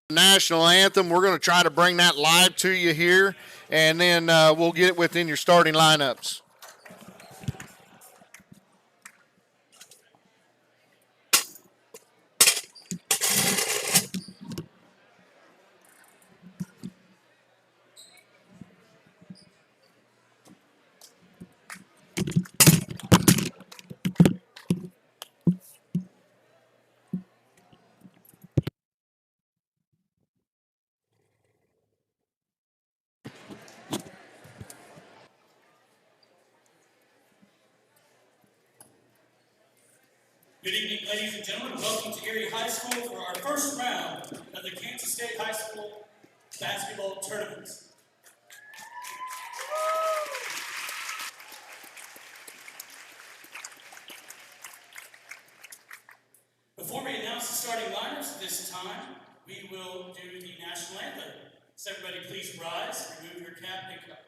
National anthem. We're going to try to bring that live to you here, and then we'll get it within your starting lineups. Good evening, ladies and gentlemen. Welcome to Erie High School for our first round of the Kansas State High School basketball tournament. Before we announce the starting lineups this time, we will do the national anthem. So everybody please rise, remove your cap and cup.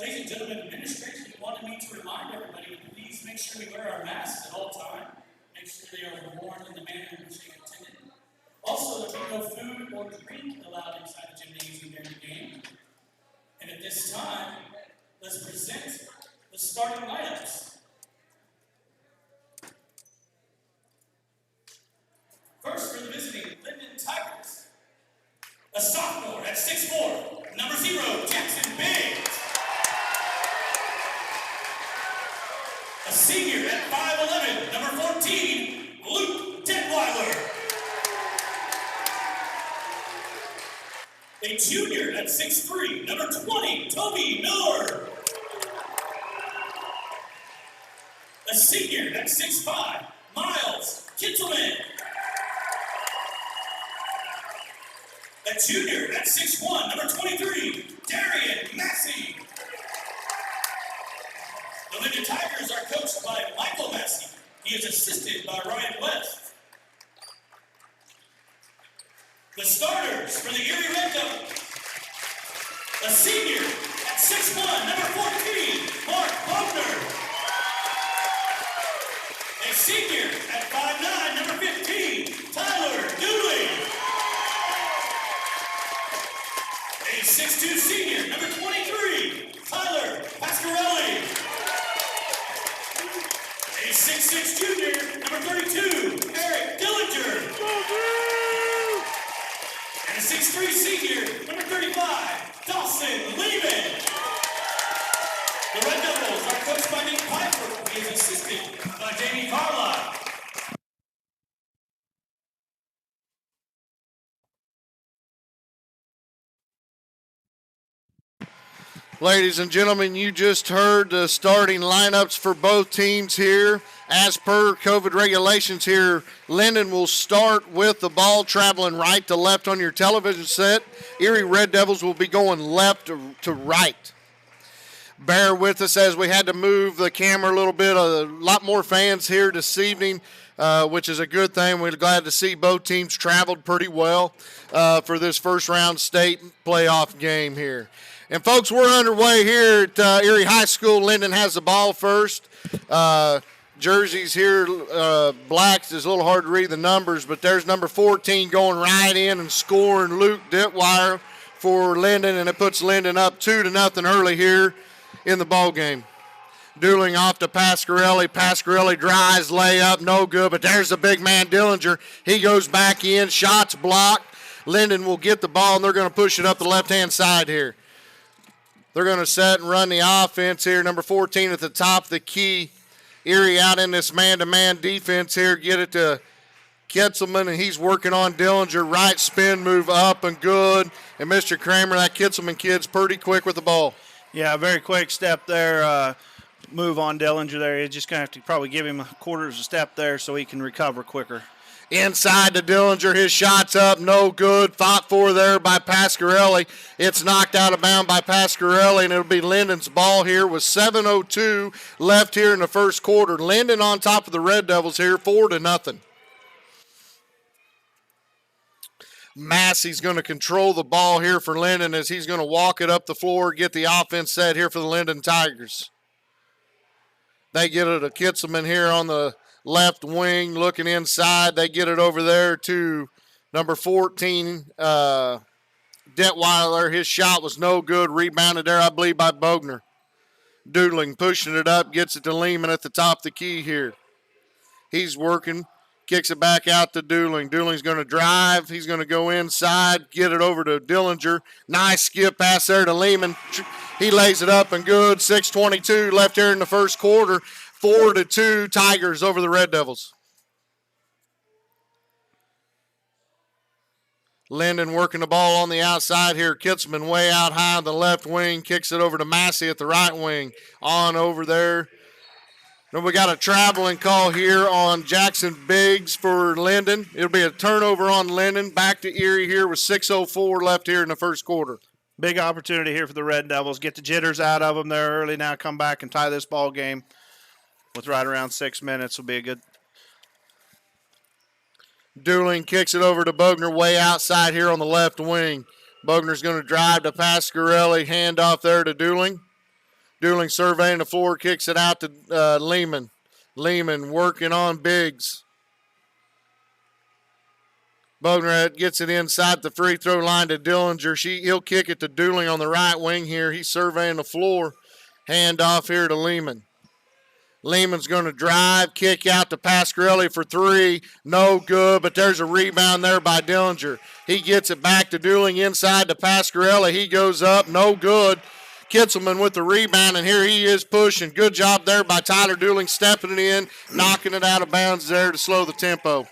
Ladies and gentlemen, administration wanted me to remind everybody to please make sure we wear our masks at all times. Make sure they are worn in the manner in which they intended. Also, there will be no food or drink allowed inside the gymnasium during the game. And at this time, let's present the starting lineups. First for the visiting Lyndon Tigers, a sophomore at 6'4", number 0, Jackson Biggs. A senior at 5'11", number 14, Luke Detweiler. A junior at 6'3", number 20, Toby Miller. A senior at 6'5", Miles Kitzelman. A junior at 6'1", number 23, Darian Massey. The Lyndon Tigers are coached by Michael Massey. He is assisted by Ryan West. The starters for the Erie Red Devils. A senior at 6'1", number 14, Mark Bogner. A senior at 5'9", number 15, Tyler Dooley. A 6'2" senior, number 23, Tyler Pasquarelli. A 6'6" junior, number 32, Eric Dillinger. And a 6'3" senior, number 35, Dawson Lehman. The Red Devils are coached by Nick Piper. He is assisted by Jamie Carlisle. Ladies and gentlemen, you just heard the starting lineups for both teams here. As per COVID regulations here, Lyndon will start with the ball traveling right to left on your television set. Erie Red Devils will be going left to right. Bear with us as we had to move the camera a little bit. A lot more fans here this evening, which is a good thing. We're glad to see both teams traveled pretty well for this first round state playoff game here. And folks, we're underway here at Erie High School. Lyndon has the ball first. Jerseys here, blacks, is a little hard to read the numbers, but there's number 14 going right in and scoring, Luke Ditwire for Lyndon, and it puts Lyndon up 2-0 early here in the ball game. Dueling off to Pasquarelli. Pasquarelli drives, layup, no good, but there's the big man, Dillinger. He goes back in, shots blocked. Lyndon will get the ball, and they're going to push it up the left-hand side here. They're going to set and run the offense here. Number 14 at the top of the key. Erie out in this man-to-man defense here. Get it to Kitzelman, and he's working on Dillinger. Right spin move up and good. And Mr. Kramer, that Kitzelman kid's pretty quick with the ball. Yeah, very quick step there. Move on Dillinger there. You're just going to have to probably give him a quarter of a step there so he can recover quicker. Inside to Dillinger, his shot's up, no good. Fought for there by Pasquarelli. It's knocked out of bounds by Pasquarelli, and it'll be Lyndon's ball here with 7:02 left here in the first quarter. Lyndon on top of the Red Devils here, 4-0. Massey's going to control the ball here for Lyndon as he's going to walk it up the floor, get the offense set here for the Lyndon Tigers. They get it to Kitzelman here on the left wing, looking inside. They get it over there to number 14, Detweiler. His shot was no good. Rebounded there, I believe, by Bogner. Doodling, pushing it up, gets it to Lehman at the top of the key here. He's working, kicks it back out to Doodling. Doodling's going to drive. He's going to go inside, get it over to Dillinger. Nice skip pass there to Lehman. He lays it up and good. 6:22 left here in the first quarter. 4-2 Tigers over the Red Devils. Lyndon working the ball on the outside here. Kitzelman way out high on the left wing. Kicks it over to Massey at the right wing. On over there. Then we got a traveling call here on Jackson Biggs for Lyndon. It'll be a turnover on Lyndon. Back to Erie here with 6:04 left here in the first quarter. Big opportunity here for the Red Devils. Get the jitters out of them there early now. Come back and tie this ball game. With right around 6 minutes will be a good. Dooling kicks it over to Bogner way outside here on the left wing. Bogner's going to drive to Pasquarelli. Handoff there to Dooling. Dooling surveying the floor, kicks it out to Lehman. Lehman working on Biggs. Bogner gets it inside the free throw line to Dillinger. He'll kick it to Dooling on the right wing here. He's surveying the floor. Handoff here to Lehman. Lehman's going to drive, kick out to Pasquarelli for three. No good, but there's a rebound there by Dillinger. He gets it back to Dooling inside to Pasquarelli. He goes up, no good. Kitzelman with the rebound, and here he is pushing. Good job there by Tyler Dooling, stepping it in, knocking it out of bounds there to slow the tempo.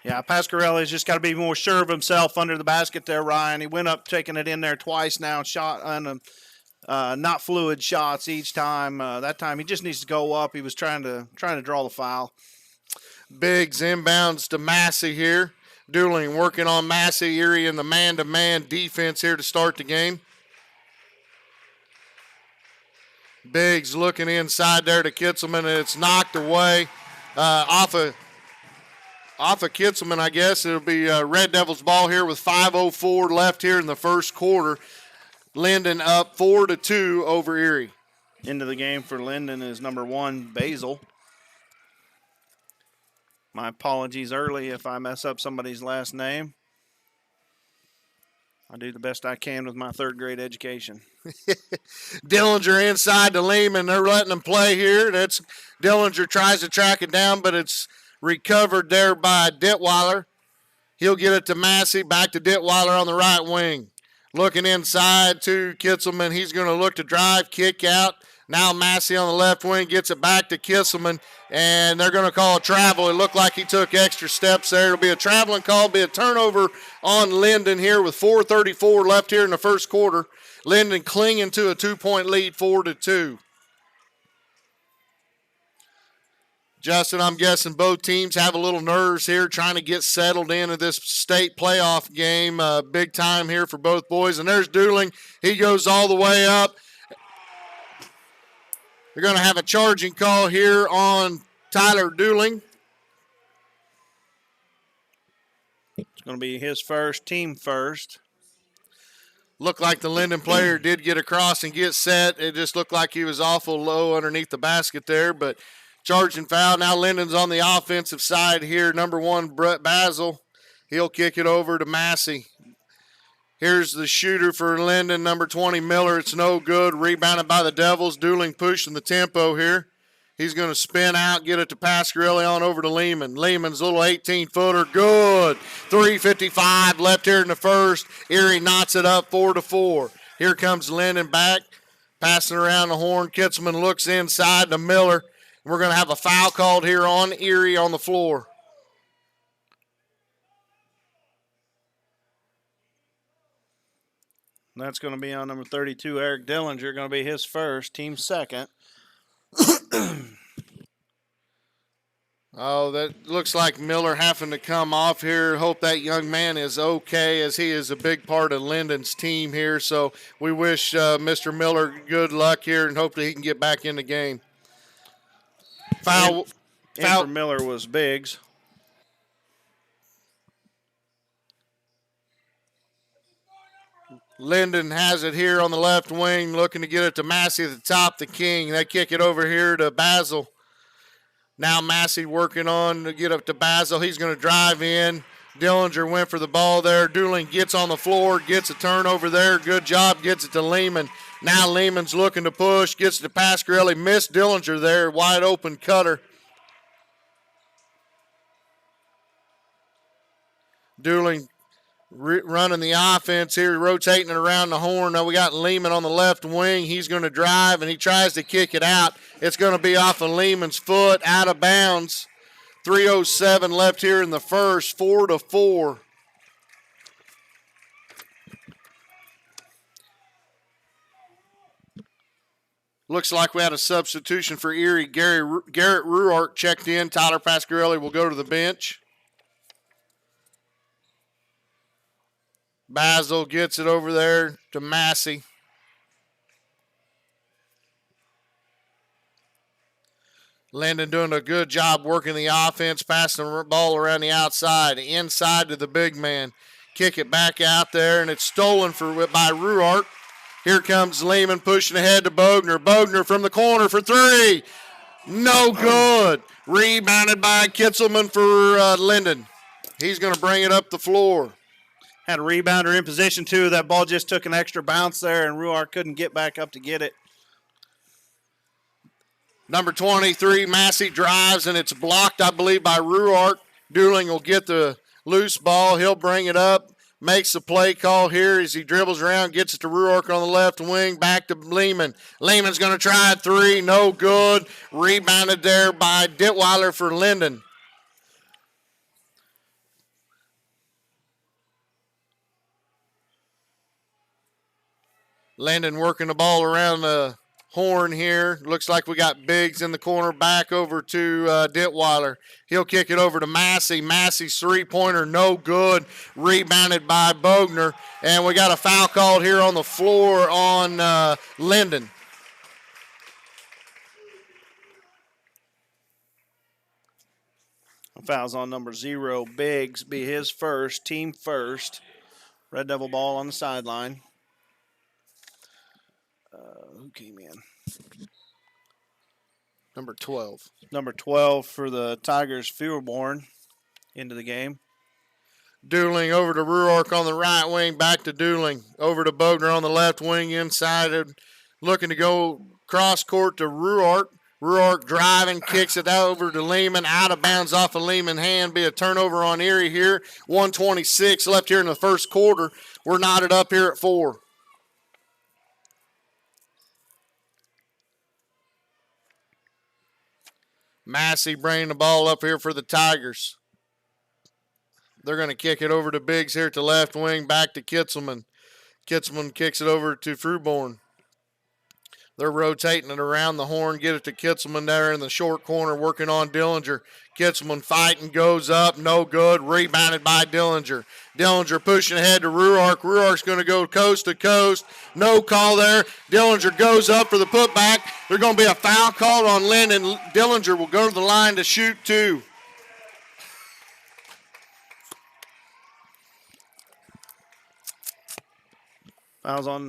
Yeah, Pasquarelli's just got to be more sure of himself under the basket there, Ryan. He went up, taking it in there twice now, shot on him. Not fluid shots each time. That time he just needs to go up. He was trying to draw the foul. Biggs inbounds to Massey here. Dooling working on Massey. Erie in the man-to-man defense here to start the game. Biggs looking inside there to Kitzelman, and it's knocked away off of Kitzelman, I guess. It'll be Red Devils ball here with 5:04 left here in the first quarter. Lyndon up 4-2 over Erie. Into the game for Lyndon is number 1, Basil. My apologies early if I mess up somebody's last name. I do the best I can with my third grade education. Dillinger inside to Lehman. They're letting him play here. Dillinger tries to track it down, but it's recovered there by Ditweiler. He'll get it to Massey, back to Ditweiler on the right wing. Looking inside to Kitzelman. He's going to look to drive, kick out. Now Massey on the left wing gets it back to Kitzelman, and they're going to call a travel. It looked like he took extra steps there. It'll be a traveling call, be a turnover on Lyndon here with 4:34 left here in the first quarter. Lyndon clinging to a 2-point lead, 4-2. Justin, I'm guessing both teams have a little nerves here trying to get settled into this state playoff game. Big time here for both boys. And there's Dooling. He goes all the way up. They're going to have a charging call here on Tyler Dooling. It's going to be his first, team first. Looked like the Lyndon player did get across and get set. It just looked like he was awful low underneath the basket there, but charging foul. Now Lyndon's on the offensive side here. Number 1, Brett Basil. He'll kick it over to Massey. Here's the shooter for Lyndon, number 20, Miller. It's no good. Rebounded by the Devils. Dooling pushing the tempo here. He's going to spin out, get it to Pasquarelli on over to Lehman. Lehman's little 18-footer. Good. 3:55 left here in the first. Erie knots it up 4-4. Here comes Lyndon back, passing around the horn. Kitzelman looks inside to Miller. We're going to have a foul called here on Erie on the floor. That's going to be on number 32, Eric Dillinger. Going to be his first, team second. Oh, that looks like Miller having to come off here. Hope that young man is okay, as he is a big part of Lyndon's team here. So we wish Mr. Miller good luck here and hope that he can get back in the game. Foul for Miller was Biggs. Lyndon has it here on the left wing, looking to get it to Massey at the top, the king. They kick it over here to Basil. Now Massey working on to get up to Basil. He's going to drive in. Dillinger went for the ball there. Dooling gets on the floor, gets a turnover there. Good job, gets it to Lehman. Now Lehman's looking to push, gets it to Pasquarelli. Missed Dillinger there, wide open cutter. Dooling running the offense here, rotating it around the horn. Now we got Lehman on the left wing. He's going to drive, and he tries to kick it out. It's going to be off of Lehman's foot, out of bounds. 3:07 left here in the first, 4-4. Looks like we had a substitution for Erie. Garrett Ruart checked in. Tyler Pasquarelli will go to the bench. Basil gets it over there to Massey. Lyndon doing a good job working the offense, passing the ball around the outside, inside to the big man. Kick it back out there, and it's stolen by Ruart. Here comes Lehman pushing ahead to Bogner. Bogner from the corner for 3. No good. Rebounded by Kitzelman for Lyndon. He's going to bring it up the floor. Had a rebounder in position, too. That ball just took an extra bounce there, and Ruart couldn't get back up to get it. Number 23, Massey drives, and it's blocked, I believe, by Ruart. Dooling will get the loose ball. He'll bring it up, makes the play call here as he dribbles around, gets it to Ruart on the left wing, back to Lehman. Lehman's going to try a 3, no good. Rebounded there by Dittweiler for Lyndon. Lyndon working the ball around the horn here. Looks like we got Biggs in the corner, back over to Dittweiler. He'll kick it over to Massey. Massey's three-pointer, no good. Rebounded by Bogner. And we got a foul called here on the floor on Lyndon. Foul's on number 0. Biggs be his first, team first. Red Devil ball on the sideline. Who came in? Number 12. Number 12 for the Tigers, Fieldborn, into the game. Dooling over to Ruark on the right wing, back to Dooling. Over to Bogner on the left wing, inside. Looking to go cross court to Ruark. Ruark driving, kicks it over to Lehman. Out of bounds off of Lehman's hand. Be a turnover on Erie here. 1:26 left here in the first quarter. We're knotted up here at 4. Massey bringing the ball up here for the Tigers. They're going to kick it over to Biggs here to left wing, back to Kitzelman. Kitzelman kicks it over to Feuerborn. They're rotating it around the horn, get it to Kitzelman there in the short corner, working on Dillinger. Kitzelman fighting, goes up, no good, rebounded by Dillinger. Dillinger pushing ahead to Ruark. Ruark's going to go coast to coast. No call there. Dillinger goes up for the putback. There's going to be a foul called on Lyndon. Dillinger will go to the line to shoot two. Fouls on.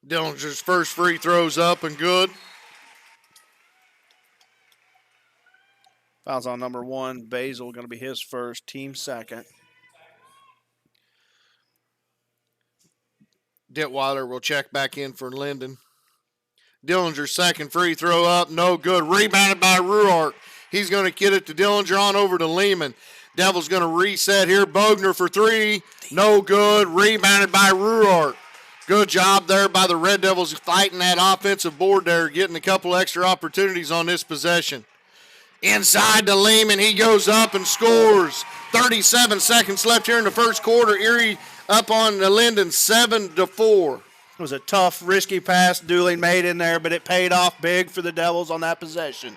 Dillinger's first free throw's up and good. Fouls on number 1. Basil going to be his first, team second. Detweiler will check back in for Lyndon. Dillinger's second free throw up, no good. Rebounded by Ruark. He's going to get it to Dillinger on over to Lehman. Devils going to reset here. Bogner for three, no good. Rebounded by Ruark. Good job there by the Red Devils fighting that offensive board there, getting a couple extra opportunities on this possession. Inside to Lehman, he goes up and scores. 37 seconds left here in the first quarter. Erie up on Lyndon 7-4. It was a tough, risky pass Dooling made in there, but it paid off big for the Devils on that possession.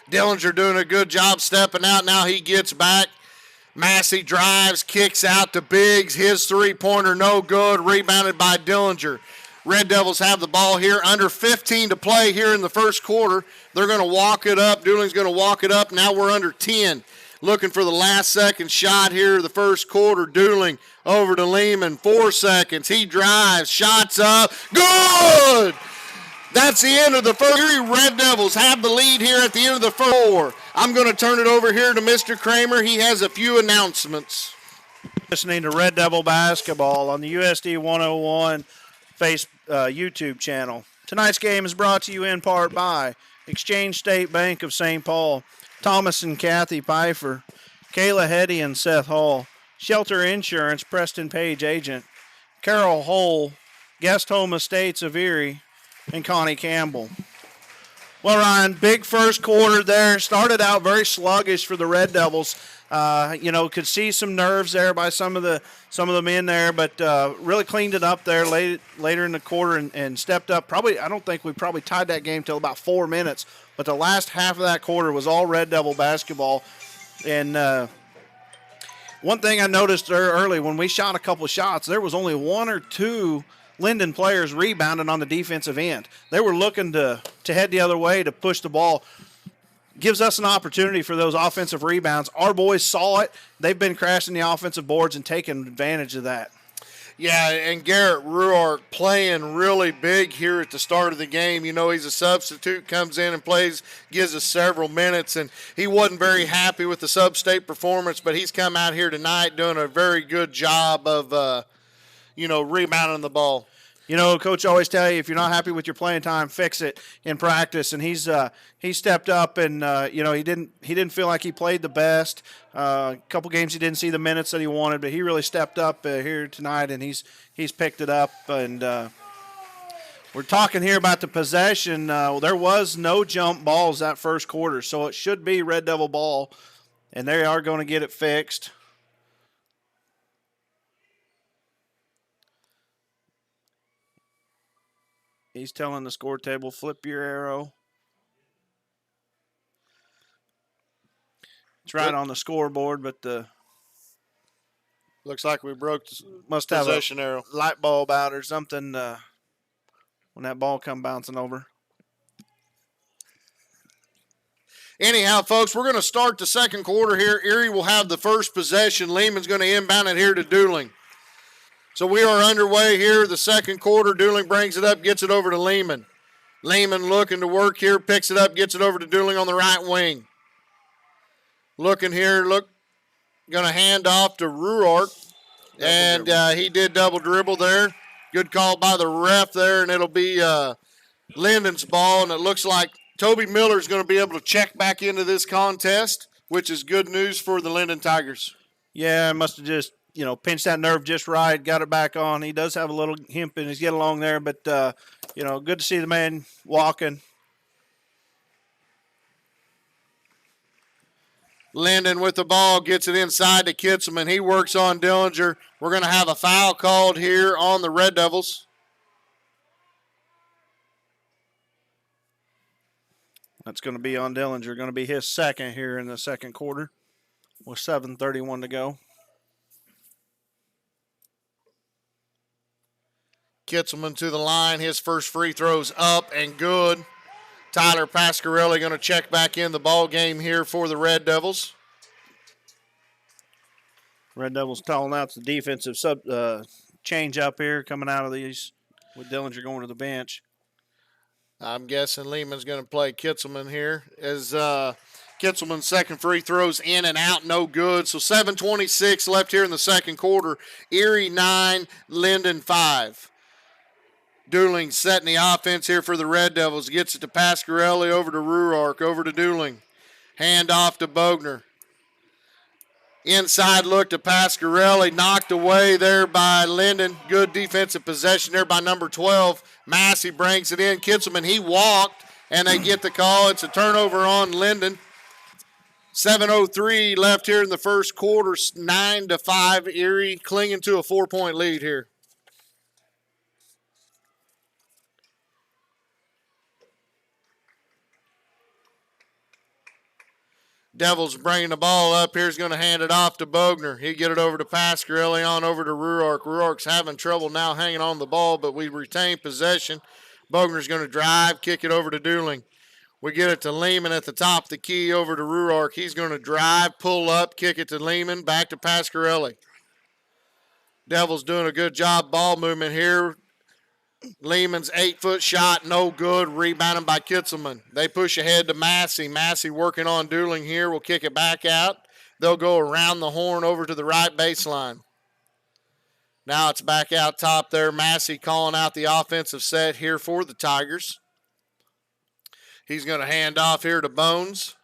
Dillinger doing a good job stepping out. Now he gets back. Massey drives, kicks out to Biggs. His three-pointer no good. Rebounded by Dillinger. Red Devils have the ball here. Under 15 to play here in the first quarter. They're going to walk it up. Dooling's going to walk it up. Now we're under 10. Looking for the last second shot here the first quarter. Dooling over to Lehman. 4 seconds. He drives. Shots up. Good! That's the end of the first. Erie Red Devils have the lead here at the end of the first. I'm going to turn it over here to Mr. Kramer. He has a few announcements. Listening to Red Devil Basketball on the USD 101 YouTube channel. Tonight's game is brought to you in part by Exchange State Bank of St. Paul, Thomas and Kathy Pfeiffer, Kayla Hetty and Seth Hall, Shelter Insurance, Preston Page Agent, Carol Hull, Guest Home Estates of Erie, and Connie Campbell. Well, Ryan, big first quarter there. Started out very sluggish for the Red Devils. Could see some nerves there by some of the men there, but really cleaned it up there later in the quarter and stepped up. I don't think we probably tied that game till about 4 minutes, but the last half of that quarter was all Red Devil basketball. And one thing I noticed early when we shot a couple of shots, there was only 1 or 2 Lyndon players rebounding on the defensive end. They were looking to head the other way to push the ball. Gives us an opportunity for those offensive rebounds. Our boys saw it. They've been crashing the offensive boards and taking advantage of that. Yeah, and Garrett Ruark playing really big here at the start of the game. You know, he's a substitute, comes in and plays, gives us several minutes, and he wasn't very happy with the sub-state performance, but he's come out here tonight doing a very good job of rebounding the ball. You know, Coach always tell you if you're not happy with your playing time, fix it in practice. And he stepped up, and he didn't feel like he played the best. A couple games he didn't see the minutes that he wanted, but he really stepped up here tonight, and he's picked it up. And we're talking here about the possession. There was no jump balls that first quarter, so it should be Red Devil ball, and they are going to get it fixed. He's telling the score table, flip your arrow. It's right on the scoreboard, but looks like we broke the must have possession arrow. Light bulb out or something when that ball come bouncing over. Anyhow, folks, we're going to start the second quarter here. Erie will have the first possession. Lehman's going to inbound it here to Dooling. So we are underway here, the second quarter. Dooling brings it up, gets it over to Lehman. Lehman looking to work here, picks it up, gets it over to Dooling on the right wing. Looking here, going to hand off to Ruark. And he did double dribble there. Good call by the ref there, and it'll be Lyndon's ball. And it looks like Toby Miller's going to be able to check back into this contest, which is good news for the Lyndon Tigers. Yeah, must have just pinched that nerve just right, got it back on. He does have a little hemp in his get along there, but, good to see the man walking. Lyndon with the ball, gets it inside to Kitzelman. He works on Dillinger. We're going to have a foul called here on the Red Devils. That's going to be on Dillinger. Going to be his second here in the second quarter with 7:31 to go. Kitzelman to the line. His first free throw's up and good. Tyler Pasquarelli going to check back in the ball game here for the Red Devils. Red Devils calling out the defensive change up here coming out of these with Dillinger going to the bench. I'm guessing Lehman's going to play Kitzelman here as Kitzelman's second free throws in and out, no good. So 7:26 left here in the second quarter. Erie 9, Lyndon 5. Dooling setting the offense here for the Red Devils. Gets it to Pasquarelli, over to Ruark, over to Dooling. Hand off to Bogner. Inside look to Pasquarelli, knocked away there by Lyndon. Good defensive possession there by number 12. Massey brings it in. Kitzelman, he walked, and they get the call. It's a turnover on Lyndon. 7:03 left here in the first quarter. 9-5. Erie clinging to a 4-point lead here. Devils bringing the ball up. Here's going to hand it off to Bogner. He'll get it over to Pasquarelli, on over to Ruark. Ruark's having trouble now hanging on the ball, but we retain possession. Bogner's going to drive, kick it over to Dooling. We get it to Lehman at the top of the key, over to Ruark. He's going to drive, pull up, kick it to Lehman, back to Pasquarelli. Devils doing a good job ball movement here. Lehman's 8-foot shot, no good. Rebounded by Kitzelman. They push ahead to Massey. Massey working on Dooling here. Will kick it back out. They'll go around the horn over to the right baseline. Now it's back out top there. Massey calling out the offensive set here for the Tigers. He's going to hand off here to Bones.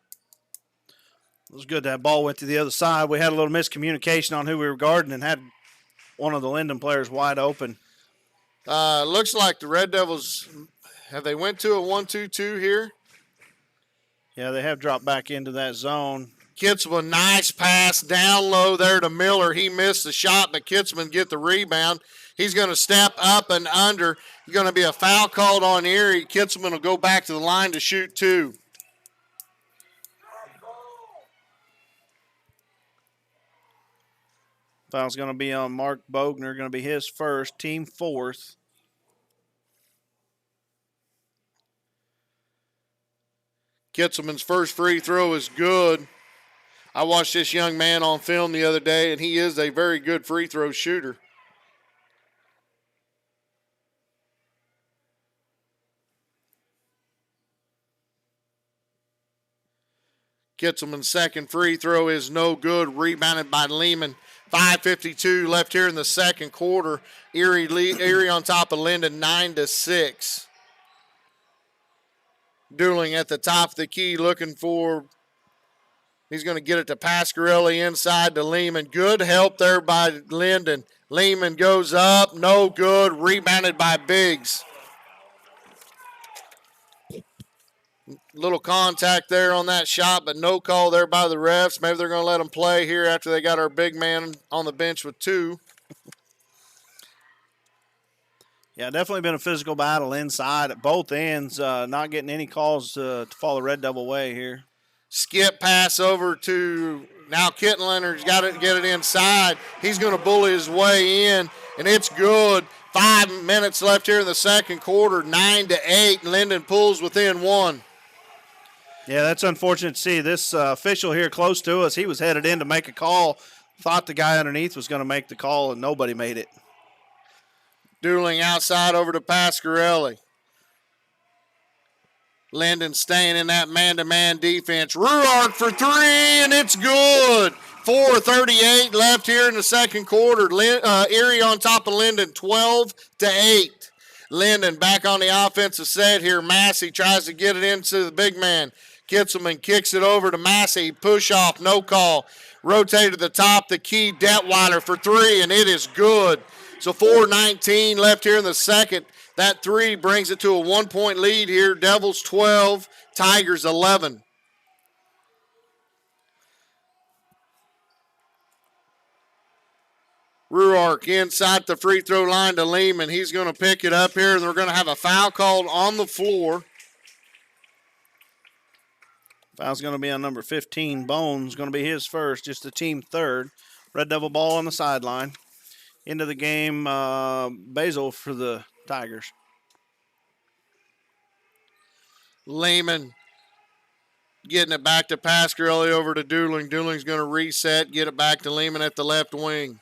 It was good that ball went to the other side. We had a little miscommunication on who we were guarding and had one of the Lyndon players wide open. Looks like the Red Devils, have they went to a 1-2-2 here? Yeah, they have dropped back into that zone. Kitzelman, nice pass down low there to Miller. He missed the shot, but Kitzelman get the rebound. He's going to step up and under. There's going to be a foul called on Erie. Kitzelman will go back to the line to shoot two. Foul's going to be on Mark Bogner, going to be his first, team fourth. Kitzelman's first free throw is good. I watched this young man on film the other day, and he is a very good free throw shooter. Kitzelman's second free throw is no good. Rebounded by Lehman. 5:52 left here in the second quarter. Erie on top of Lyndon, 9-6. Dooling at the top of the key, looking for. He's going to get it to Pasquarelli inside to Lehman. Good help there by Lyndon. Lehman goes up, no good. Rebounded by Biggs. Little contact there on that shot, but no call there by the refs. Maybe they're going to let them play here after they got our big man on the bench with two. Yeah, definitely been a physical battle inside at both ends. Not getting any calls to follow Red Devil way here. Skip pass over to now Kittlinger's got to get it inside. He's going to bully his way in, and it's good. 5 minutes left here in the second quarter, 9-8. Lyndon pulls within one. Yeah, that's unfortunate to see. This official here close to us, he was headed in to make a call. Thought the guy underneath was going to make the call, and nobody made it. Dooling outside over to Pasquarelli. Lyndon staying in that man-to-man defense. Ruark for three, and it's good. 4:38 left here in the second quarter. Erie on top of Lyndon, 12-8. Lyndon back on the offensive set here. Massey tries to get it into the big man. Kitzelman kicks it over to Massey. Push off, no call. Rotate to the top, the key, Detweiler for three, and it is good. So 4:19 left here in the second. That three brings it to a 1-point lead here. Devils 12, Tigers 11. Ruark inside the free throw line to Lehman. He's going to pick it up here, and they're going to have a foul called on the floor. Foul's going to be on number 15. Bones going to be his first, just the team third. Red Devil ball on the sideline. Into the game, Basil for the Tigers. Lehman getting it back to Pasquarelli over to Dooling. Dooling's going to reset, get it back to Lehman at the left wing.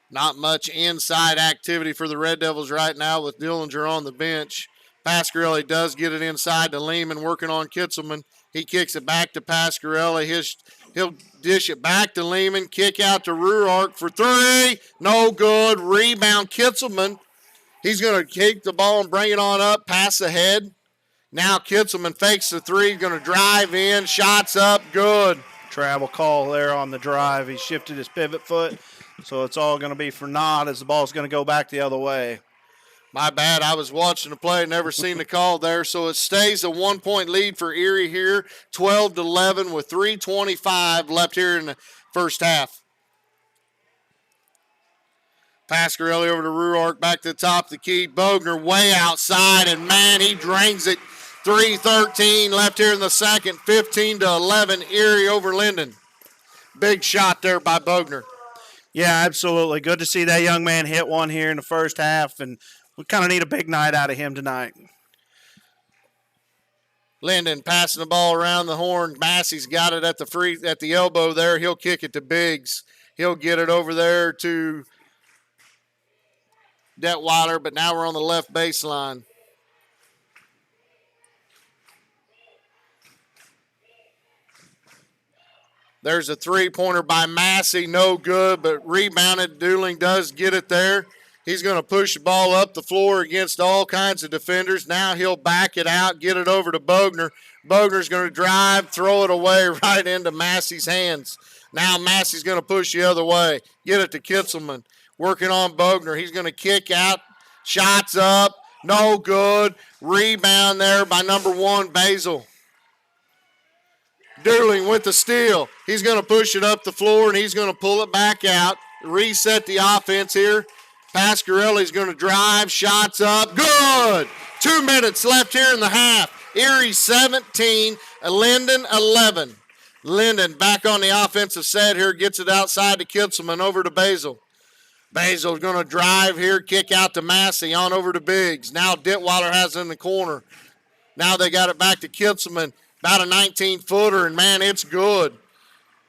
Not much inside activity for the Red Devils right now with Dillinger on the bench. Pasquarelli does get it inside to Lehman, working on Kitzelman. He kicks it back to Pasquarelli. He'll dish it back to Lehman. Kick out to Ruark for three. No good. Rebound Kitzelman. He's going to kick the ball and bring it on up. Pass ahead. Now Kitzelman fakes the three. Going to drive in. Shots up. Good. Travel call there on the drive. He shifted his pivot foot. So it's all going to be for naught as the ball's going to go back the other way. My bad. I was watching the play, never seen the call there. So it stays a 1-point lead for Erie here, 12-11 with 3:25 left here in the first half. Pasquarelli over to Ruark, back to the top of the key. Bogner way outside, and man, he drains it. 3:13 left here in the second, 15-11 Erie over Lyndon. Big shot there by Bogner. Yeah, absolutely. Good to see that young man hit one here in the first half, and we kind of need a big night out of him tonight. Lyndon passing the ball around the horn. Massey's got it at the elbow there. He'll kick it to Biggs. He'll get it over there to Detweiler, but now we're on the left baseline. There's a three-pointer by Massey, no good, but rebounded. Dooling does get it there. He's going to push the ball up the floor against all kinds of defenders. Now he'll back it out, get it over to Bogner. Bogner's going to drive, throw it away right into Massey's hands. Now Massey's going to push the other way, get it to Kitzelman. Working on Bogner. He's going to kick out, shots up, no good. Rebound there by number 1, Basil. Dooling with the steal. He's going to push it up the floor, and he's going to pull it back out. Reset the offense here. Pasquarelli's going to drive. Shots up. Good! 2 minutes left here in the half. Erie 17, Lyndon 11. Lyndon back on the offensive set here. Gets it outside to Kitzelman. Over to Basil. Basil's going to drive here. Kick out to Massey. On over to Biggs. Now Detweiler has it in the corner. Now they got it back to Kitzelman. About a 19-footer, and, man, it's good.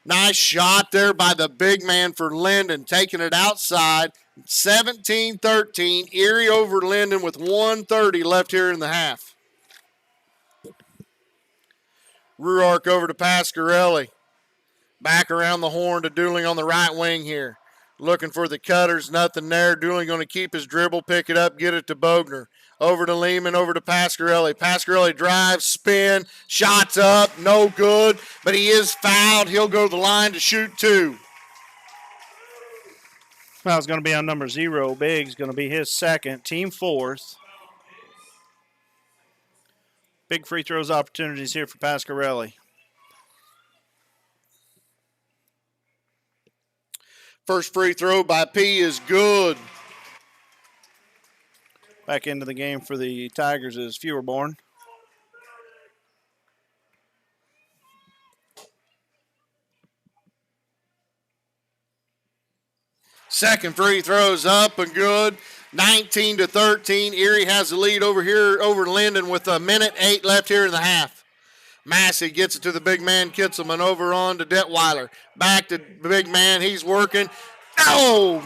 Nice shot there by the big man for Lyndon, taking it outside. 17-13, Erie over Lyndon with 1:30 left here in the half. Ruark over to Pasquarelli. Back around the horn to Dooling on the right wing here. Looking for the cutters, nothing there. Dooling going to keep his dribble, pick it up, get it to Bogner. Over to Lehman, over to Pasquarelli. Pasquarelli drives, spin, shots up, no good, but he is fouled. He'll go to the line to shoot 2. Foul's going to be on number 0. Biggs going to be his second, team 4th. Big free throws opportunities here for Pasquarelli. First free throw by P is good. Back into the game for the Tigers is Feuerborn. Second free throw's up and good. 19-13. Erie has the lead over here over Lyndon with 1:08 left here in the half. Massey gets it to the big man Kitzelman. Over on to Detweiler. Back to the big man. He's working. Oh!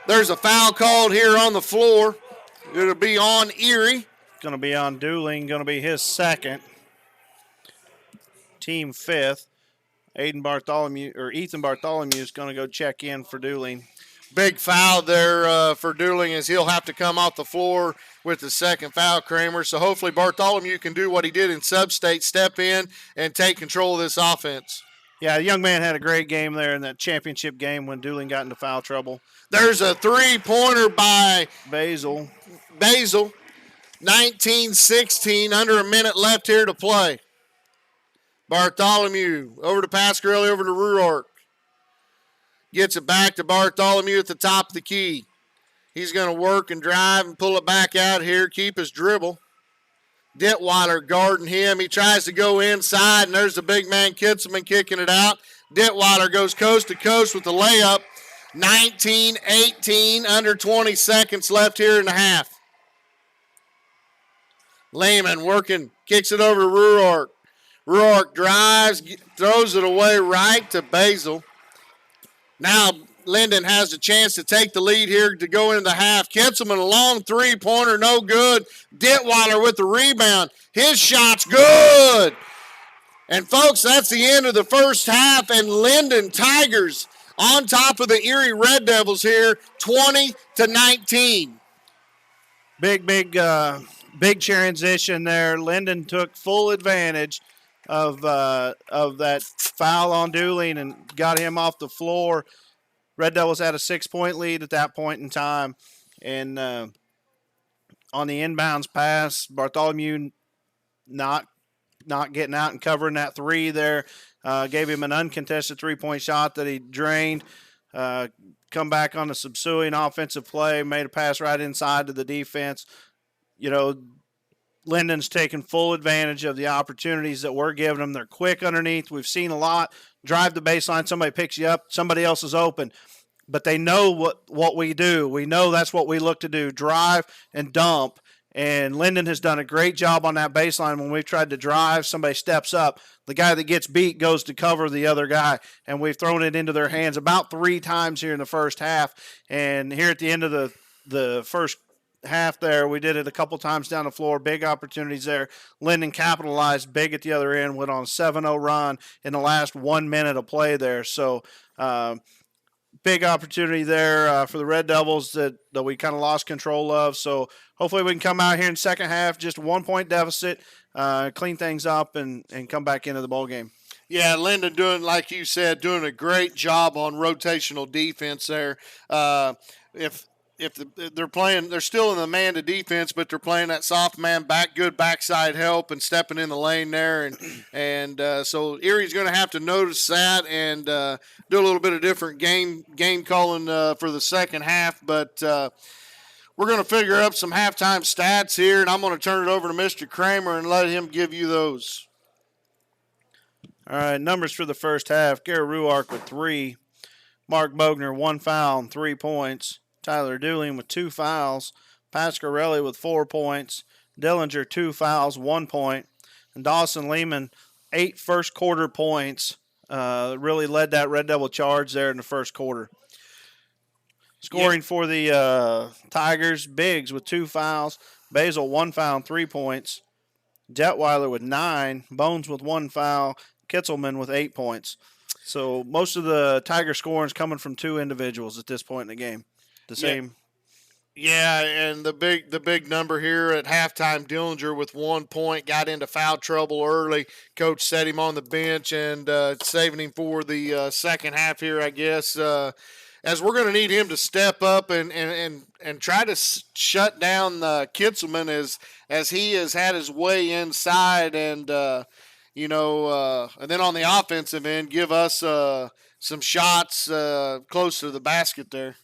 There's a foul called here on the floor. It'll be on Erie. Going to be on Dooling. Going to be his second. Team 5th. Ethan Bartholomew is going to go check in for Dooling. Big foul there for Dooling as he'll have to come off the floor with the second foul, Kramer. So hopefully Bartholomew can do what he did in sub-state, step in and take control of this offense. Yeah, the young man had a great game there in that championship game when Dooling got into foul trouble. There's a three-pointer by Basil. 19-16, under a minute left here to play. Bartholomew over to Pasquarelli, over to Ruark. Gets it back to Bartholomew at the top of the key. He's going to work and drive and pull it back out here, keep his dribble. Detweiler guarding him. He tries to go inside, and there's the big man Kitzelman kicking it out. Detweiler goes coast to coast with the layup. 19-18, under 20 seconds left here in the half. Lehman working, kicks it over to Ruark. Ruark drives, throws it away right to Basil. Now Lyndon has a chance to take the lead here to go into the half. Kitzelman, a long three-pointer, no good. Detweiler with the rebound. His shot's good. And, folks, that's the end of the first half, and Lyndon Tigers on top of the Erie Red Devils here, 20-19. Big transition there. Lyndon took full advantage of that foul on Dooling and got him off the floor. Red Devils had a 6-point lead at that point in time. And on the inbounds pass, Bartholomew not getting out and covering that three there. Gave him an uncontested three-point shot that he drained. Come back on the subsuing offensive play, made a pass right inside to the defense. You know, Lyndon's taking full advantage of the opportunities that we're giving them. They're quick underneath. We've seen a lot. Drive the baseline, somebody picks you up, somebody else is open. But they know what we do. We know that's what we look to do, drive and dump. And Lyndon has done a great job on that baseline. When we've tried to drive, somebody steps up. The guy that gets beat goes to cover the other guy, and we've thrown it into their hands about 3 times here in the first half. And here at the end of the first half there, we did it a couple times down the floor. Big opportunities there. Lyndon capitalized big at the other end, went on a 7-0 run in the last 1 minute of play there. So, big opportunity there for the Red Devils that we kind of lost control of. So hopefully we can come out here in the second half, just a 1-point deficit, clean things up, and come back into the ball game. Yeah, Lyndon doing, like you said, doing a great job on rotational defense there. If they're playing, they're still in the man to defense, but they're playing that soft man back, good backside help and stepping in the lane there, and so Erie's going to have to notice that and do a little bit of different game calling for the second half. But we're going to figure up some halftime stats here, and I'm going to turn it over to Mr. Kramer and let him give you those. All right, numbers for the first half: Garrett Ruark with 3, Mark Bogner 1 foul and 3 points. Tyler Dooling with 2 fouls. Pasquarelli with 4 points. Dillinger 2 fouls, 1 point. And Dawson Lehman 8 first quarter points. Really led that Red Devil charge there in the first quarter. Scoring for the Tigers, Biggs with 2 fouls. Basil 1 foul and 3 points. Detweiler with 9. Bones with 1 foul. Kitzelman with 8 points. So most of the Tiger scoring is coming from 2 individuals at this point in the game. The same. Yeah, and the big number here at halftime, Dillinger with 1 point, got into foul trouble early. Coach set him on the bench and saving him for the second half here, I guess. As we're going to need him to step up and try to shut down Kitzelman as he has had his way inside and and then on the offensive end, give us some shots close to the basket there.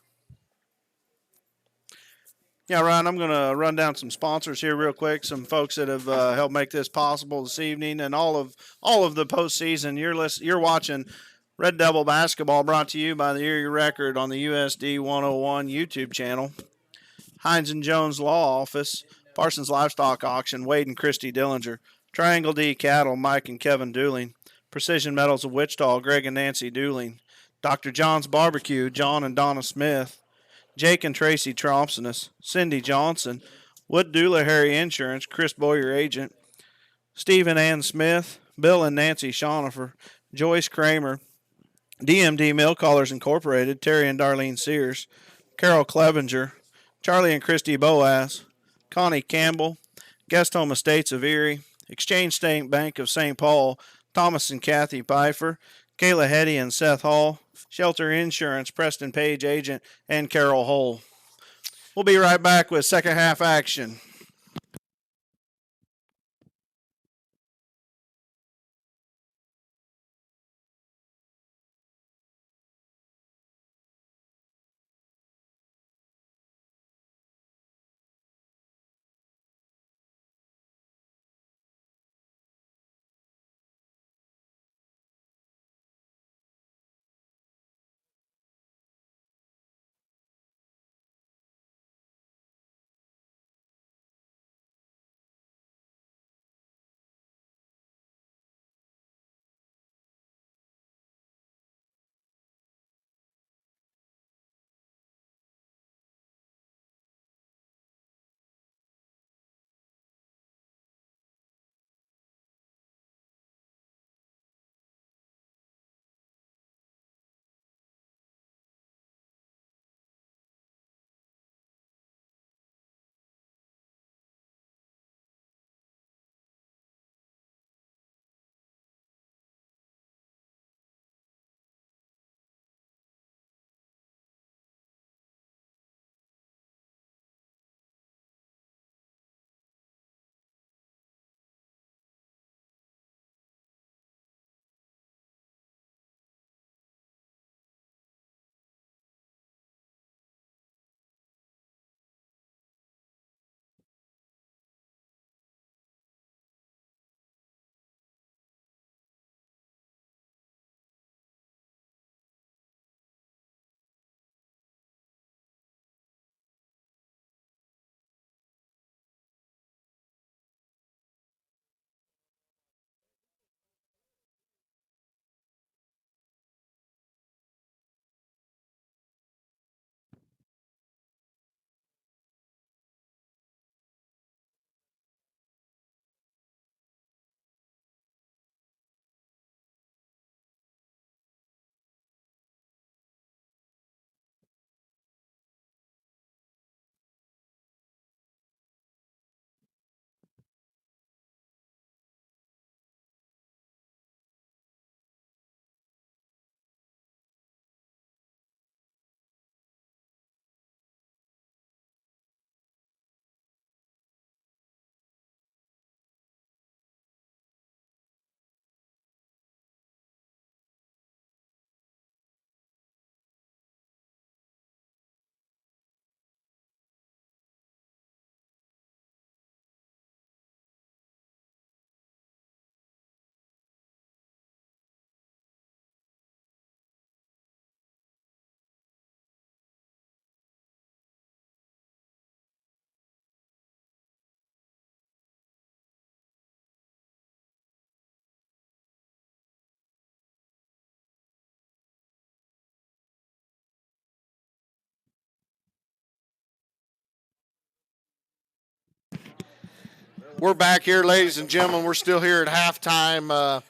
Yeah, Ryan, I'm going to run down some sponsors here real quick, some folks that have helped make this possible this evening, and all of the postseason. You're watching Red Devil basketball, brought to you by the Erie Record on the USD 101 YouTube channel. Hines and Jones Law Office, Parsons Livestock Auction, Wade and Christy Dillinger, Triangle D Cattle, Mike and Kevin Dooling, Precision Metals of Wichita, Greg and Nancy Dooling, Dr. John's Barbecue, John and Donna Smith, Jake and Tracy Trompsonis, Cindy Johnson, Wood Doolahary Insurance, Chris Boyer Agent, Steve and Ann Smith, Bill and Nancy Schonifer, Joyce Kramer, DMD Mill Callers Incorporated, Terry and Darlene Sears, Carol Clevenger, Charlie and Christy Boas, Connie Campbell, Guest Home Estates of Erie, Exchange State Bank of St. Paul, Thomas and Kathy Pfeiffer, Kayla Hetty and Seth Hall, Shelter Insurance, Preston Page Agent, and Carol Hull. We'll be right back with second half action. We're back here, ladies and gentlemen. We're still here at halftime.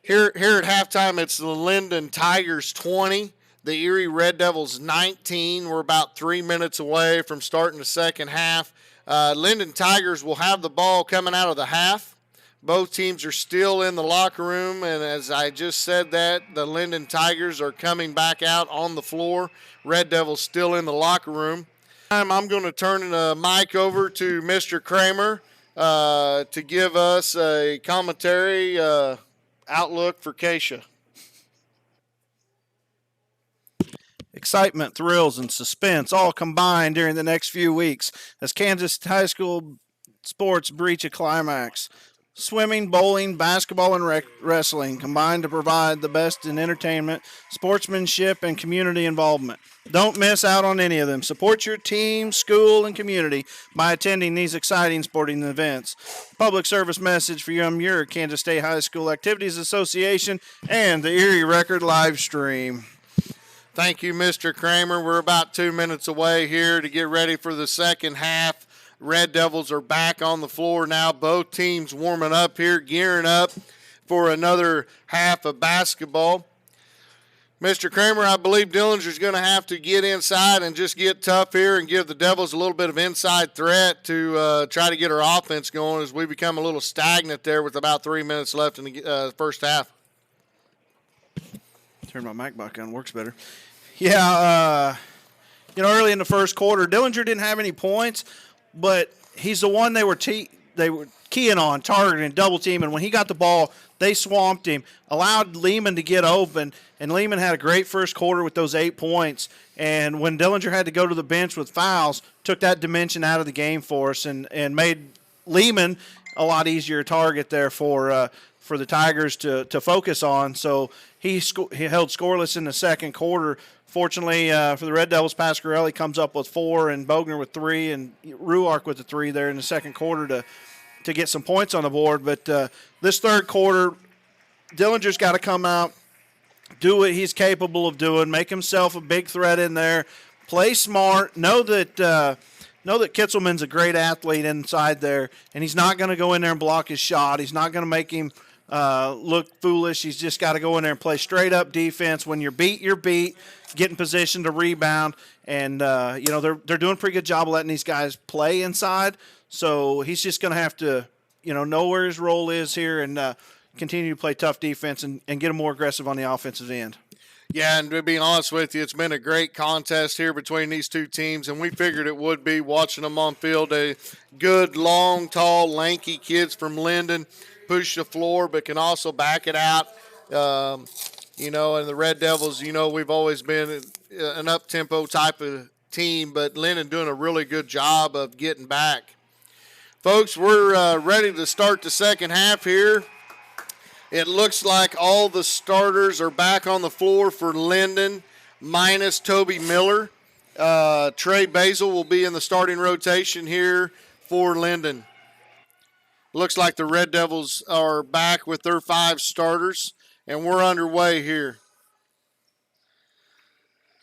Here at halftime, it's the Lyndon Tigers 20, the Erie Red Devils 19. We're about 3 minutes away from starting the second half. Lyndon Tigers will have the ball coming out of the half. Both teams are still in the locker room, and as I just said that, the Lyndon Tigers are coming back out on the floor. Red Devils still in the locker room. I'm going to turn the mic over to Mr. Kramer to give us a commentary outlook for Keisha. Excitement, thrills, and suspense all combined during the next few weeks as Kansas high school sports breach a climax. Swimming, bowling, basketball, and wrestling combine to provide the best in entertainment, sportsmanship, and community involvement. Don't miss out on any of them. Support your team, school, and community by attending these exciting sporting events. Public service message for your Kansas State High School Activities Association and the Erie Record live stream. Thank you, Mr. Kramer. We're about 2 minutes away here to get ready for the second half. Red Devils are back on the floor now. Both teams warming up here, gearing up for another half of basketball. Mr. Kramer, I believe Dillinger's going to have to get inside and just get tough here and give the Devils a little bit of inside threat to try to get our offense going as we become a little stagnant there with about 3 minutes left in the first half. Turn my mic back on. Works better. Yeah, early in the first quarter, Dillinger didn't have any points, but he's the one they were keying on, targeting, double teaming. When he got the ball, they swamped him, allowed Lehman to get open, and Lehman had a great first quarter with those 8 points. And when Dillinger had to go to the bench with fouls, took that dimension out of the game for us and made Lehman a lot easier target there for the Tigers to focus on. So he held scoreless in the second quarter. Fortunately for the Red Devils, Pasquarelli comes up with 4 and Bogner with 3 and Ruark with the 3 there in the second quarter to get some points on the board. But this third quarter, Dillinger's got to come out, do what he's capable of doing, make himself a big threat in there, play smart, know that Kitzelman's a great athlete inside there, and he's not going to go in there and block his shot. He's not going to make him look foolish. He's just got to go in there and play straight up defense. When you're beat, you're beat. Get in position to rebound, and they're doing a pretty good job of letting these guys play inside. So he's just going to have to know where his role is here and continue to play tough defense and get him more aggressive on the offensive end. Yeah, and to be honest with you, it's been a great contest here between these two teams, and we figured it would be watching them on field. A good, long, tall, lanky kids from Lyndon push the floor but can also back it out. And the Red Devils, we've always been an up-tempo type of team, but Lyndon doing a really good job of getting back. Folks, we're ready to start the second half here. It looks like all the starters are back on the floor for Lyndon, minus Toby Miller. Trey Basil will be in the starting rotation here for Lyndon. Looks like the Red Devils are back with their 5 starters, and we're underway here.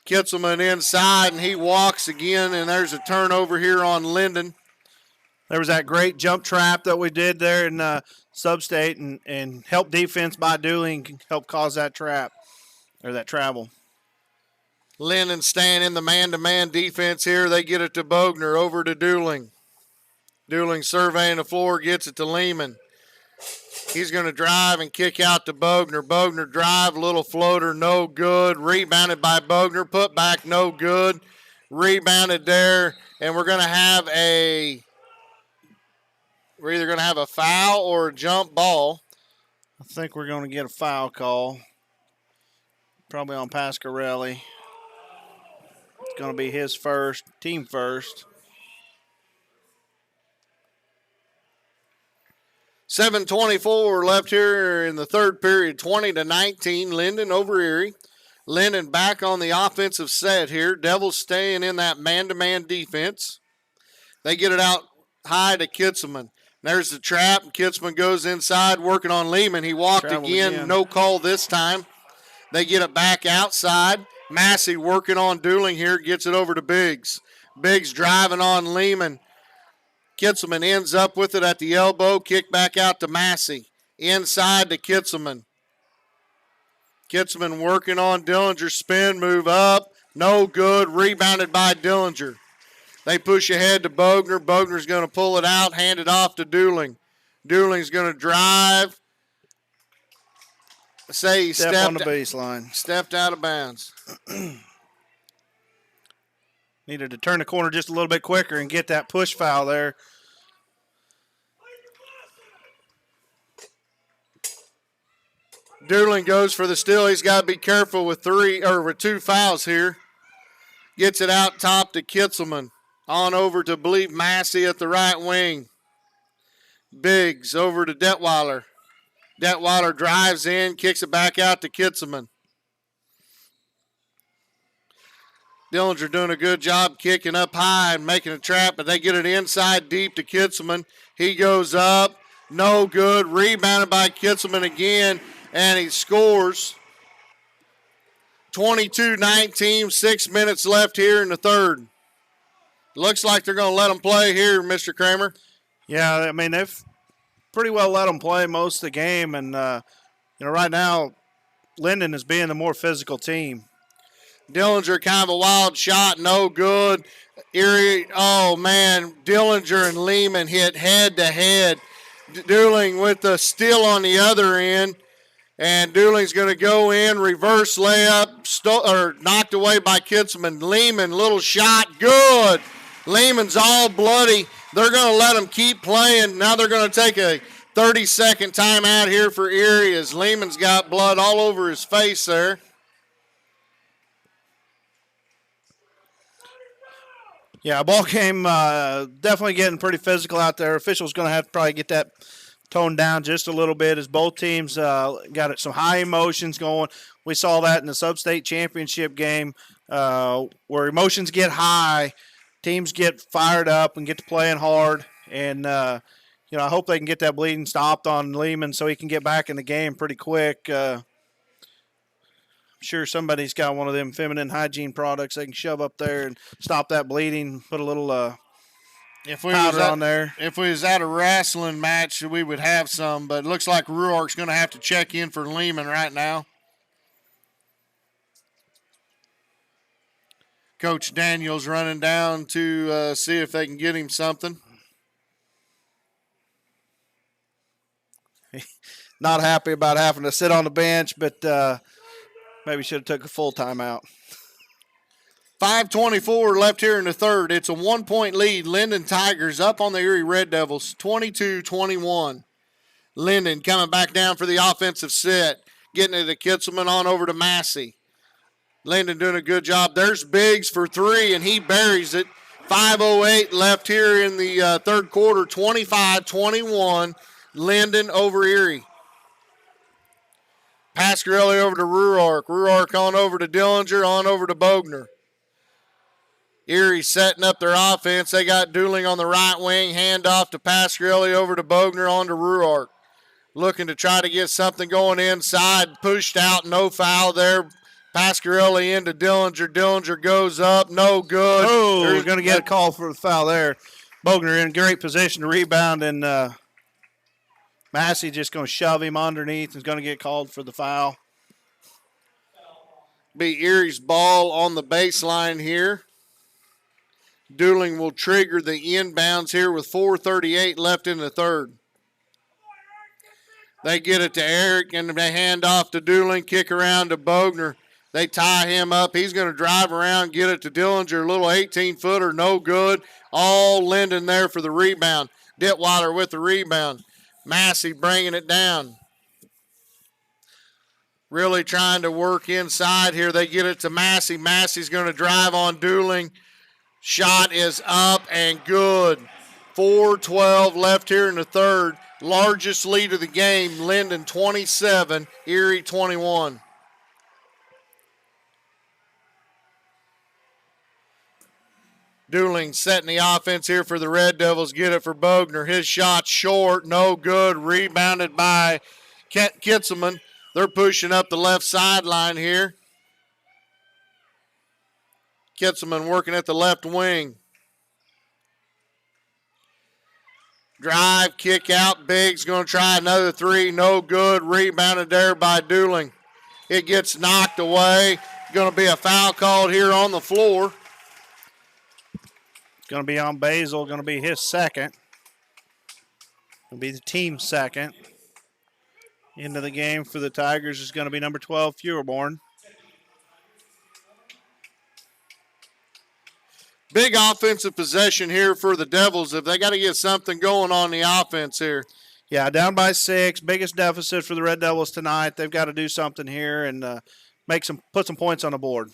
Kitzelman inside, and he walks again, and there's a turnover here on Lyndon. There was that great jump trap that we did there in Sub-State and help defense by Dooling help cause that trap or that travel. Lyndon staying in the man-to-man defense here. They get it to Bogner, over to Dooling. Dooling surveying the floor, gets it to Lehman. He's going to drive and kick out to Bogner. Bogner drive, little floater, no good. Rebounded by Bogner, put back, no good. Rebounded there, and we're either going to have a foul or a jump ball. I think we're going to get a foul call, probably on Pasquarelli. It's going to be his first, team first. 7:24 left here in the third period, 20-19, Lyndon over Erie. Lyndon back on the offensive set here. Devils staying in that man-to-man defense. They get it out high to Kitzelman. There's the trap, and Kitzelman goes inside, working on Lehman. He walked again, no call this time. They get it back outside. Massey working on Dooling here, gets it over to Biggs. Biggs driving on Lehman. Kitzelman ends up with it at the elbow. Kick back out to Massey. Inside to Kitzelman. Kitzelman working on Dillinger. Spin, move up. No good. Rebounded by Dillinger. They push ahead to Bogner. Bogner's going to pull it out, hand it off to Dooling. Dooling's going to drive. Say he Step on the baseline. Stepped out of bounds. Needed to turn the corner just a little bit quicker and get that push foul there. Dooling goes for the steal. He's got to be careful with two fouls here. Gets it out top to Kitzelman. On over to, believe, Massey at the right wing. Biggs over to Detweiler. Detweiler drives in, kicks it back out to Kitzelman. Dillinger doing a good job kicking up high and making a trap, but they get it inside deep to Kitzelman. He goes up, no good. Rebounded by Kitzelman again, and he scores. 22-19, 6 minutes left here in the third. Looks like they're going to let them play here, Mr. Kramer. Yeah, I mean, they've pretty well let them play most of the game, and, right now, Lyndon is being the more physical team. Dillinger, kind of a wild shot, no good. Erie, oh man, Dillinger and Lehman hit head to head. Dooling with the steal on the other end. And Dooling's going to go in, reverse layup, knocked away by Kitzelman. Lehman, little shot, good. Lehman's all bloody. They're going to let him keep playing. Now they're going to take a 30-second timeout here for Erie as Lehman's got blood all over his face there. Yeah, ball game definitely getting pretty physical out there. Officials going to have to probably get that toned down just a little bit as both teams got some high emotions going. We saw that in the sub-state championship game where emotions get high, teams get fired up and get to playing hard. And, I hope they can get that bleeding stopped on Lehman so he can get back in the game pretty quick. I'm sure somebody's got one of them feminine hygiene products they can shove up there and stop that bleeding, put a little powder on there. If we was at a wrestling match, we would have some, but it looks like Ruark's going to have to check in for Lehman right now. Coach Daniels running down to see if they can get him something. Not happy about having to sit on the bench, but maybe should have took a full timeout. 5:24 left here in the third. It's a 1-point lead. Lyndon Tigers up on the Erie Red Devils, 22-21. Lyndon coming back down for the offensive set, getting it to Kitzelman on over to Massey. Lyndon doing a good job. There's Biggs for three, and he buries it. 5:08 left here in the third quarter, 25-21. Lyndon over Erie. Pasquarelli over to Ruark. Ruark on over to Dillinger, on over to Bogner. Erie setting up their offense. They got Dooling on the right wing. Hand off to Pasquarelli over to Bogner, on to Ruark. Looking to try to get something going inside. Pushed out, no foul there. Pasquarelli into Dillinger. Dillinger goes up, no good. Oh, we're going to get a call for the foul there. Bogner in great position to rebound, and Massey just going to shove him underneath and is going to get called for the foul. Be Erie's ball on the baseline here. Dooling will trigger the inbounds here with 4:38 left in the third. They get it to Eric, and they hand off to Dooling, kick around to Bogner. They tie him up. He's going to drive around, get it to Dillinger. A little 18-footer, no good. All Lyndon there for the rebound. Detweiler with the rebound. Massey bringing it down. Really trying to work inside here. They get it to Massey. Massey's going to drive on Dooling. Shot is up and good. 4:12 left here in the third. Largest lead of the game, Lyndon 27, Erie 21. Dooling setting the offense here for the Red Devils. Get it for Bogner. His shot short, no good. Rebounded by Kitzelman. They're pushing up the left sideline here. Kitzelman working at the left wing. Drive, kick out. Biggs going to try another three. No good. Rebounded there by Dooling. It gets knocked away. Going to be a foul called here on the floor. It's going to be on Basil. Going to be his second. It'll be the team's second. Into the game for the Tigers is going to be number 12, Feuerborn. Big offensive possession here for the Devils. If they got to get something going on the offense here. Yeah, down by 6. Biggest deficit for the Red Devils tonight. They've got to do something here and put some points on the board.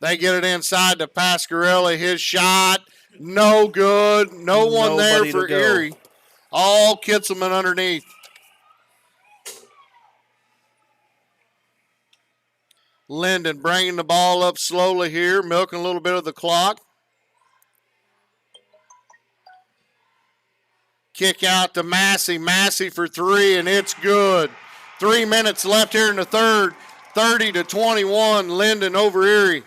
They get it inside to Pasquarelli. His shot, no good. No one there for Erie. All Kitzelman underneath. Lyndon bringing the ball up slowly here, milking a little bit of the clock. Kick out to Massey. Massey for three, and it's good. 3 minutes left here in the third. 30-21, Lyndon over Erie.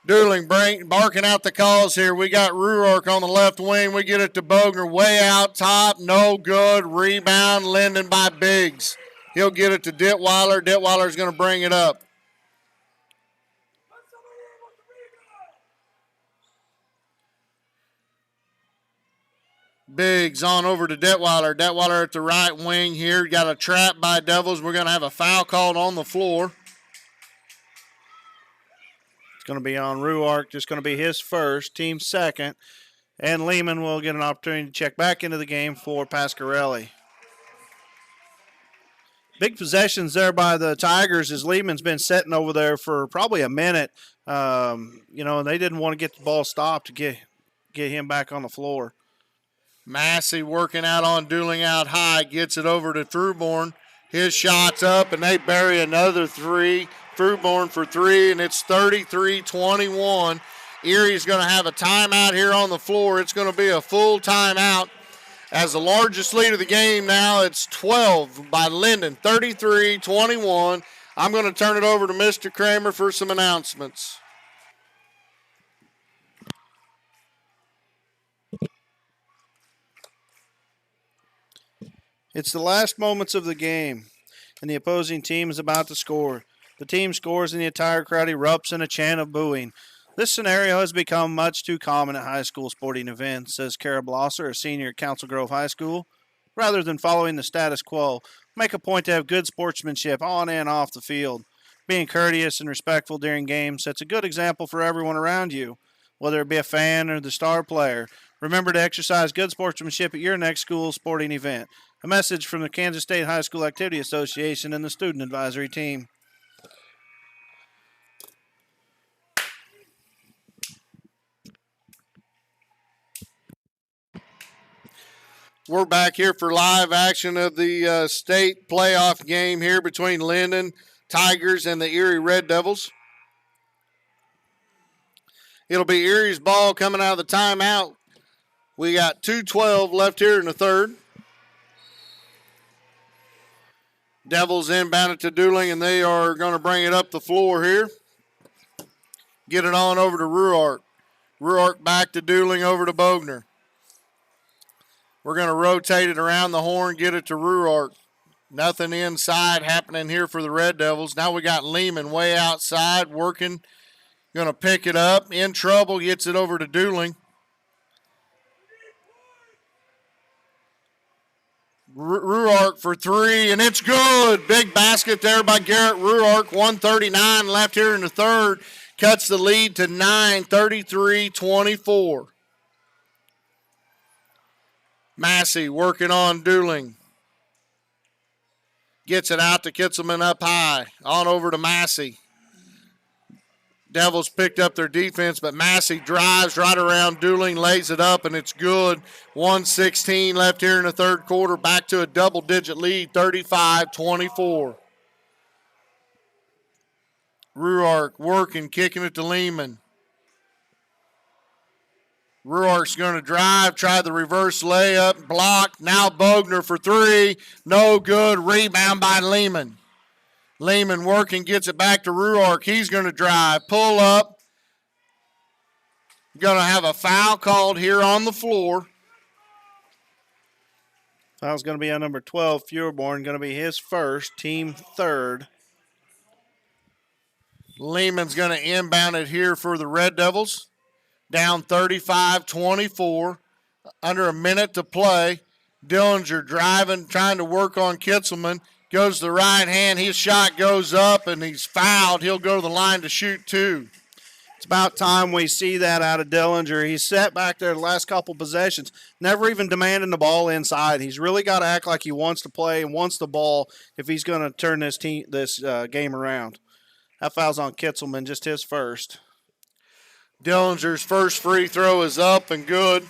Dooling barking out the calls here. We got Ruark on the left wing. We get it to Bogner way out top. No good. Rebound, Lyndon by Biggs. He'll get it to Detweiler. Detweiler's going to bring it up. Biggs on over to Detweiler. Detweiler at the right wing here. Got a trap by Devils. We're going to have a foul called on the floor. It's going to be on Ruark. Just going to be his first, team second. And Lehman will get an opportunity to check back into the game for Pasquarelli. Big possessions there by the Tigers as Lehman's been sitting over there for probably a minute. And they didn't want to get the ball stopped to get him back on the floor. Massey working out on Dooling out high. Gets it over to Feuerborn. His shot's up, and they bury another three. Feuerborn for three, and it's 33-21. Erie's going to have a timeout here on the floor. It's going to be a full timeout. As the largest lead of the game now, it's 12 by Lyndon, 33-21. I'm going to turn it over to Mr. Kramer for some announcements. It's the last moments of the game, and the opposing team is about to score. The team scores, and the entire crowd erupts in a chant of booing. This scenario has become much too common at high school sporting events, says Kara Blosser, a senior at Council Grove High School. Rather than following the status quo, make a point to have good sportsmanship on and off the field. Being courteous and respectful during games sets a good example for everyone around you, whether it be a fan or the star player. Remember to exercise good sportsmanship at your next school sporting event. A message from the Kansas State High School Activity Association and the Student Advisory Team. We're back here for live action of the state playoff game here between Lyndon Tigers and the Erie Red Devils. It'll be Erie's ball coming out of the timeout. We got 2:12 left here in the third. Devils inbound it to Dooling, and they are going to bring it up the floor here. Get it on over to Ruark. Ruark back to Dooling, over to Bogner. We're going to rotate it around the horn, get it to Ruark. Nothing inside happening here for the Red Devils. Now we got Lehman way outside working. Going to pick it up. In trouble, gets it over to Dooling. Ruark for three, and it's good. Big basket there by Garrett Ruark. 1:39 left here in the third. Cuts the lead to 9, 33-24. Massey working on Dooling. Gets it out to Kitzelman up high. On over to Massey. Devils picked up their defense, but Massey drives right around Dooling, lays it up, and it's good. 1:16 left here in the third quarter. Back to a double-digit lead, 35-24. Ruark working, kicking it to Lehman. Ruark's going to drive, try the reverse layup, blocked. Now Bogner for three. No good. Rebound by Lehman. Lehman working, gets it back to Ruark. He's going to drive, pull up. Going to have a foul called here on the floor. Foul's going to be on number 12, Feuerborn, going to be his first, team third. Lehman's going to inbound it here for the Red Devils. Down 35-24. Under a minute to play. Dillinger driving, trying to work on Kitzelman. Goes to the right hand. His shot goes up, and he's fouled. He'll go to the line to shoot two. It's about time we see that out of Dillinger. He's sat back there the last couple possessions, never even demanding the ball inside. He's really got to act like he wants to play and wants the ball if he's going to turn this game around. That foul's on Kitzelman, just his first. Dillinger's first free throw is up and good.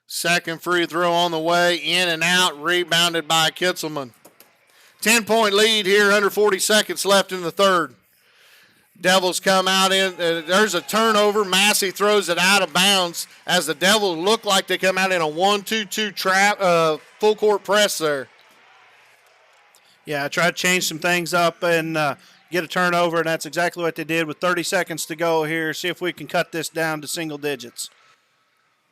Second free throw on the way, in and out, rebounded by Kitzelman. 10-point lead here, under 40 seconds left in the third. Devils come out in. There's a turnover. Massey throws it out of bounds as the Devils look like they come out in a 1-2-2 trap, full court press there. Yeah, I tried to change some things up and get a turnover, and that's exactly what they did with 30 seconds to go here. See if we can cut this down to single digits.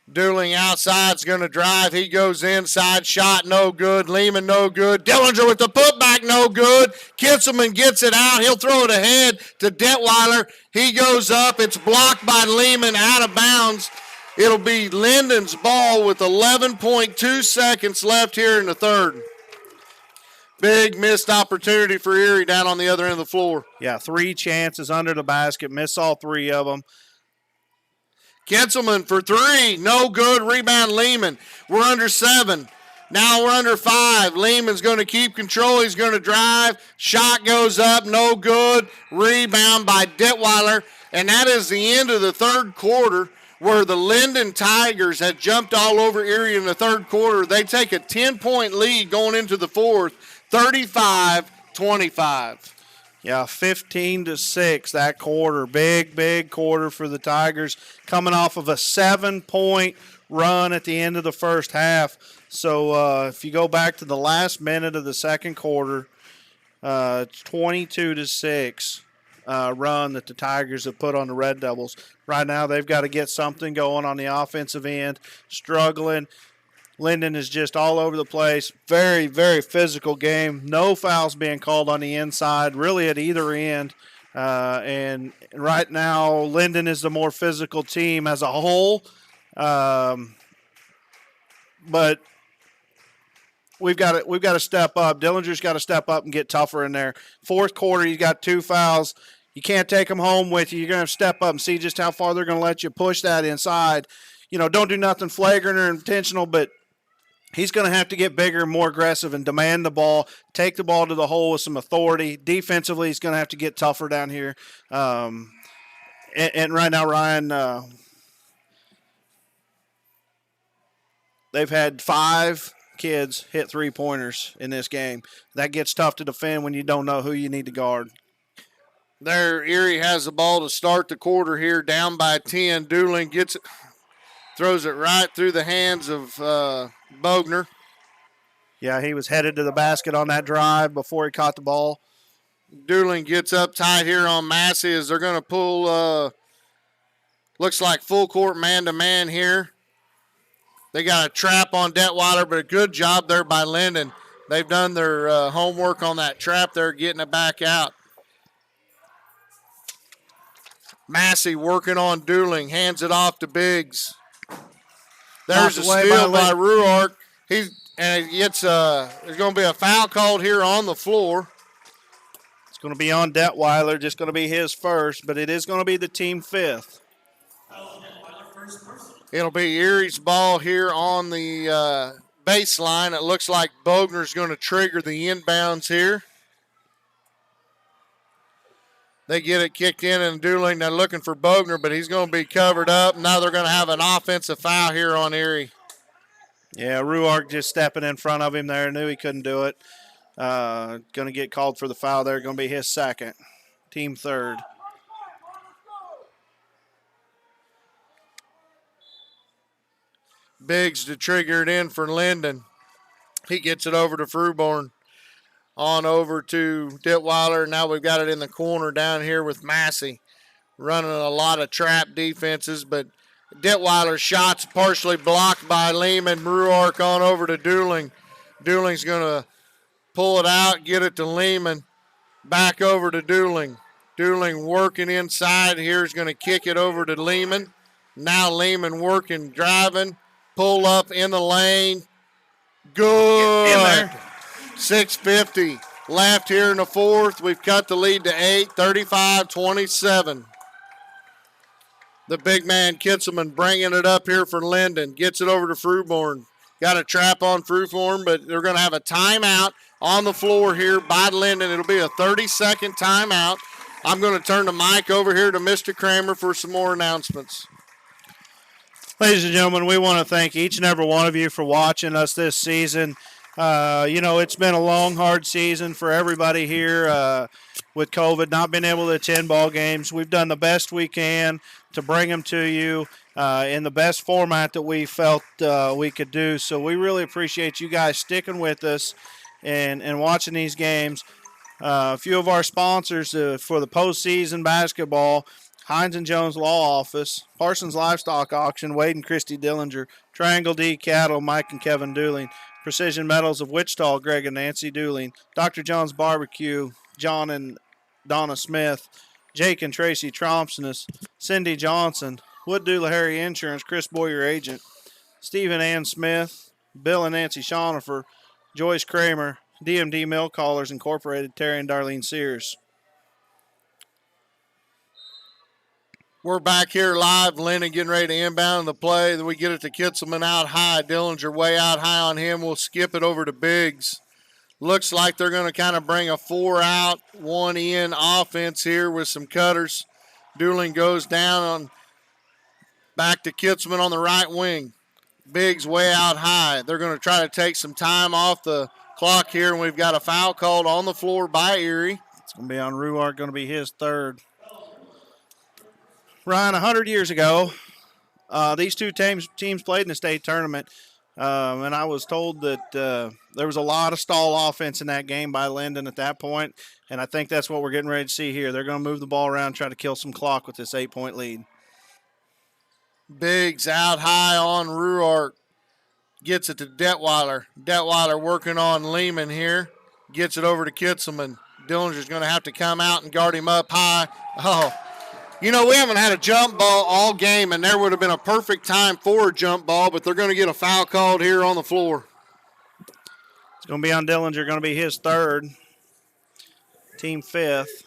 Dooling outside's going to drive. He goes inside. Shot no good. Lehman no good. Dillinger with the putback no good. Kitzelman gets it out. He'll throw it ahead to Detweiler. He goes up. It's blocked by Lehman out of bounds. It'll be Lyndon's ball with 11.2 seconds left here in the third. Big missed opportunity for Erie down on the other end of the floor. Yeah, 3 chances under the basket. Miss all 3 of them. Kitzelman for 3. No good. Rebound Lehman. We're under 7. Now we're under 5. Lehman's going to keep control. He's going to drive. Shot goes up. No good. Rebound by Detweiler. And that is the end of the third quarter, where the Lyndon Tigers had jumped all over Erie in the third quarter. They take a 10-point lead going into the fourth, 35-25. Yeah, 15-6 that quarter. Big quarter for the Tigers, coming off of a 7-point run at the end of the first half. So if you go back to the last minute of the second quarter, 22-6 run that the Tigers have put on the Red Devils. Right now they've got to get something going on the offensive end, struggling. Lyndon is just all over the place. Very, very physical game. No fouls being called on the inside, really at either end. And right now, Lyndon is the more physical team as a whole. But we've got to step up. Dillinger's got to step up and get tougher in there. Fourth quarter, you got 2 fouls. You can't take them home with you. You're going to have to step up and see just how far they're going to let you push that inside. You know, don't do nothing flagrant or intentional, but he's going to have to get bigger and more aggressive and demand the ball, take the ball to the hole with some authority. Defensively, he's going to have to get tougher down here. And right now, Ryan, they've had 5 kids hit 3-pointers in this game. That gets tough to defend when you don't know who you need to guard. There, Erie has the ball to start the quarter here, down by 10. Dooling gets it, throws it right through the hands of Bogner. Yeah, he was headed to the basket on that drive before he caught the ball. Dooling gets up tight here on Massey as they're going to pull, looks like full court man-to-man here. They got a trap on Detweiler, but a good job there by Lyndon. They've done their homework on that trap there, getting it back out. Massey working on Dooling, hands it off to Biggs. There's a steal by Ruark. And it gets there's going to be a foul called here on the floor. It's going to be on Detweiler, just going to be his first, but it is going to be the team 5th. It'll be Erie's ball here on the baseline. It looks like Bogner's going to trigger the inbounds here. They get it kicked in, and Dooling, they're looking for Bogner, but he's going to be covered up. Now they're going to have an offensive foul here on Erie. Yeah, Ruark just stepping in front of him there. Knew he couldn't do it. Going to get called for the foul there. Going to be his second. Team 3rd. Biggs to trigger it in for Lyndon. He gets it over to Fruborn. On over to Ditweiler. Now we've got it in the corner down here with Massey. Running a lot of trap defenses, but Ditweiler's shot's partially blocked by Lehman. Ruark on over to Dooling. Dooling's going to pull it out, get it to Lehman. Back over to Dooling. Dooling working inside here is going to kick it over to Lehman. Now Lehman working, driving, pull up in the lane. Good. In there. 6:50 left here in the fourth. We've cut the lead to 8, 35-27. The big man Kitzelman bringing it up here for Lyndon. Gets it over to Fruborn. Got a trap on Fruborn, but they're going to have a timeout on the floor here by Lyndon. It'll be a 30-second timeout. I'm going to turn the mic over here to Mr. Kramer for some more announcements. Ladies and gentlemen, we want to thank each and every one of you for watching us this season. It's been a long, hard season for everybody here with COVID, not being able to attend ball games. We've done the best we can to bring them to you in the best format that we felt we could do. So we really appreciate you guys sticking with us and watching these games. A few of our sponsors for the postseason basketball: Hines and Jones Law Office, Parsons Livestock Auction, Wade and Christy Dillinger, Triangle D Cattle, Mike and Kevin Dooling, Precision Metals of Wichita, Greg and Nancy Dooling, Dr. John's Barbecue, John and Donna Smith, Jake and Tracy Thompson, Cindy Johnson, Wood Dooley Harry Insurance, Chris Boyer Agent, Stephen Ann Smith, Bill and Nancy Schonifer, Joyce Kramer, DMD Mill Callers Incorporated, Terry and Darlene Sears. We're back here live. Lyndon getting ready to inbound the play. Then we get it to Kitzelman out high. Dillinger way out high on him. We'll skip it over to Biggs. Looks like they're going to kind of bring a 4-out, 1-in offense here with some cutters. Dooling goes down on back to Kitzelman on the right wing. Biggs way out high. They're going to try to take some time off the clock here, and we've got a foul called on the floor by Erie. It's going to be on Ruark, going to be his third. Ryan, 100 years ago, these two teams played in the state tournament, and I was told that there was a lot of stall offense in that game by Lyndon at that point, and I think that's what we're getting ready to see here. They're going to move the ball around, try to kill some clock with this 8-point lead. Biggs out high on Ruark. Gets it to Detweiler. Detweiler working on Lehman here. Gets it over to Kitzelman. Dillinger's going to have to come out and guard him up high. Oh, we haven't had a jump ball all game, and there would have been a perfect time for a jump ball, but they're going to get a foul called here on the floor. It's going to be on Dillinger, going to be his third, team fifth.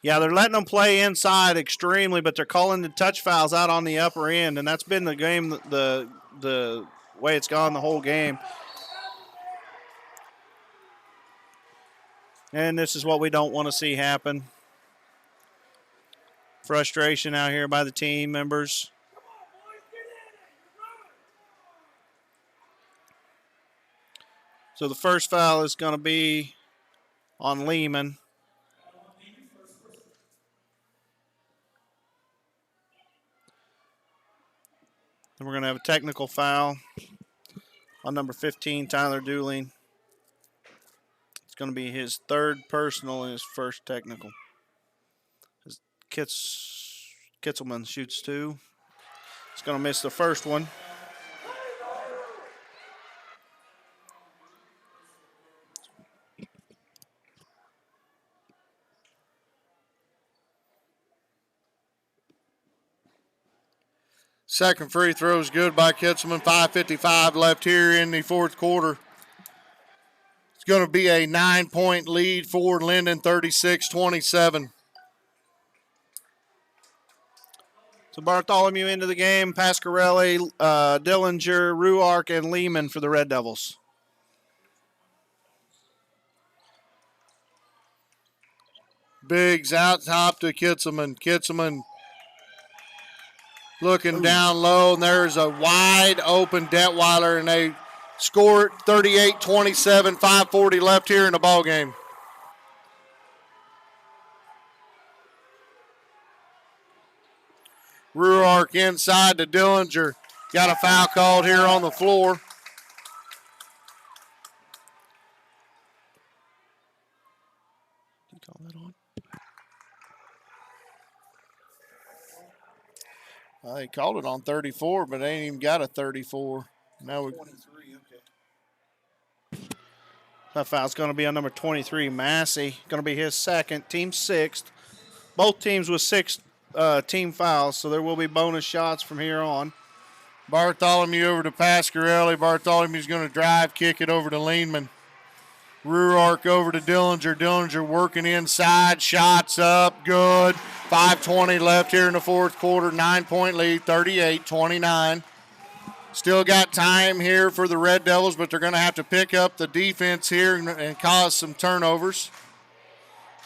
Yeah, they're letting them play inside extremely, but they're calling the touch fouls out on the upper end, and that's been the game, the way it's gone the whole game. And this is what we don't want to see happen. Frustration out here by the team members. So the first foul is going to be on Lehman. Then we're going to have a technical foul on number 15, Tyler Dooling. It's going to be his third personal and his first technical. Kitzelman shoots two. He's going to miss the first one. Second free throw is good by Kitzelman. 5:55 left here in the fourth quarter. It's going to be a 9-point lead for Lyndon, 36-27. So Bartholomew into the game, Pasquarelli, Dillinger, Ruark, and Lehman for the Red Devils. Biggs out top to Kitzelman. Kitzelman looking down low, and there's a wide open Detweiler, and they score it 38-27, 5:40 left here in the ball game. Ruark inside to Dillinger. Got a foul called here on the floor. Did you call that on? They called it on 34, but they ain't even got a 34. Now we 23, okay. That foul's going to be on number 23, Massey. Going to be his second, team sixth. Both teams with 6 team fouls, so there will be bonus shots from here on. Bartholomew over to Pasquarelli. Bartholomew's going to drive, kick it over to Leanman. Ruark over to Dillinger. Dillinger working inside. Shots up. Good. 5:20 left here in the fourth quarter. 9-point lead, 38-29. Still got time here for the Red Devils, but they're going to have to pick up the defense here and cause some turnovers.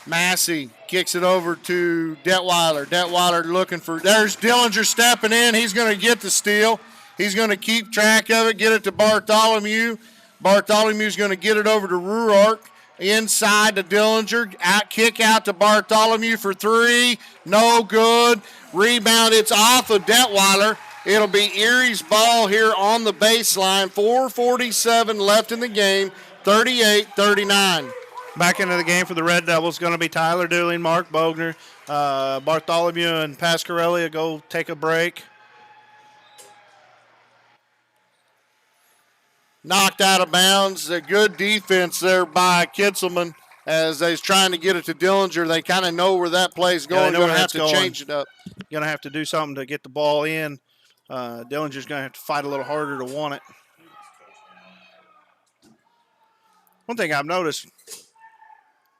Massey kicks it over to Detweiler. Detweiler looking for, there's Dillinger stepping in. He's going to get the steal. He's going to keep track of it, get it to Bartholomew. Bartholomew's going to get it over to Ruark. Inside to Dillinger. Kick out to Bartholomew for 3. No good. Rebound. It's off of Detweiler. It'll be Erie's ball here on the baseline. 4:47 left in the game. 38-39. Back into the game for the Red Devils going to be Tyler Dooley, Mark Bogner. Bartholomew and Pasquarelli will go take a break. Knocked out of bounds. A good defense there by Kitzelman as they're trying to get it to Dillinger. They kind of know where that play's going. They're going to have to change it up. Going to have to do something to get the ball in. Dillinger's going to have to fight a little harder to want it. One thing I've noticed,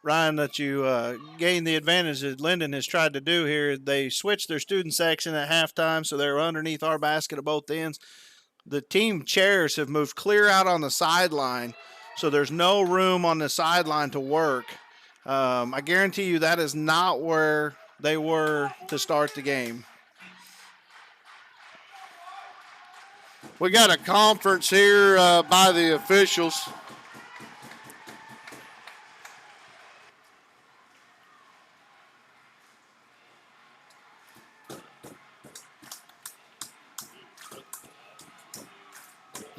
Ryan, that you gained the advantage that Lyndon has tried to do here. They switched their student section at halftime, so they're underneath our basket at both ends. The team chairs have moved clear out on the sideline, so there's no room on the sideline to work. I guarantee you that is not where they were to start the game. We got a conference here by the officials.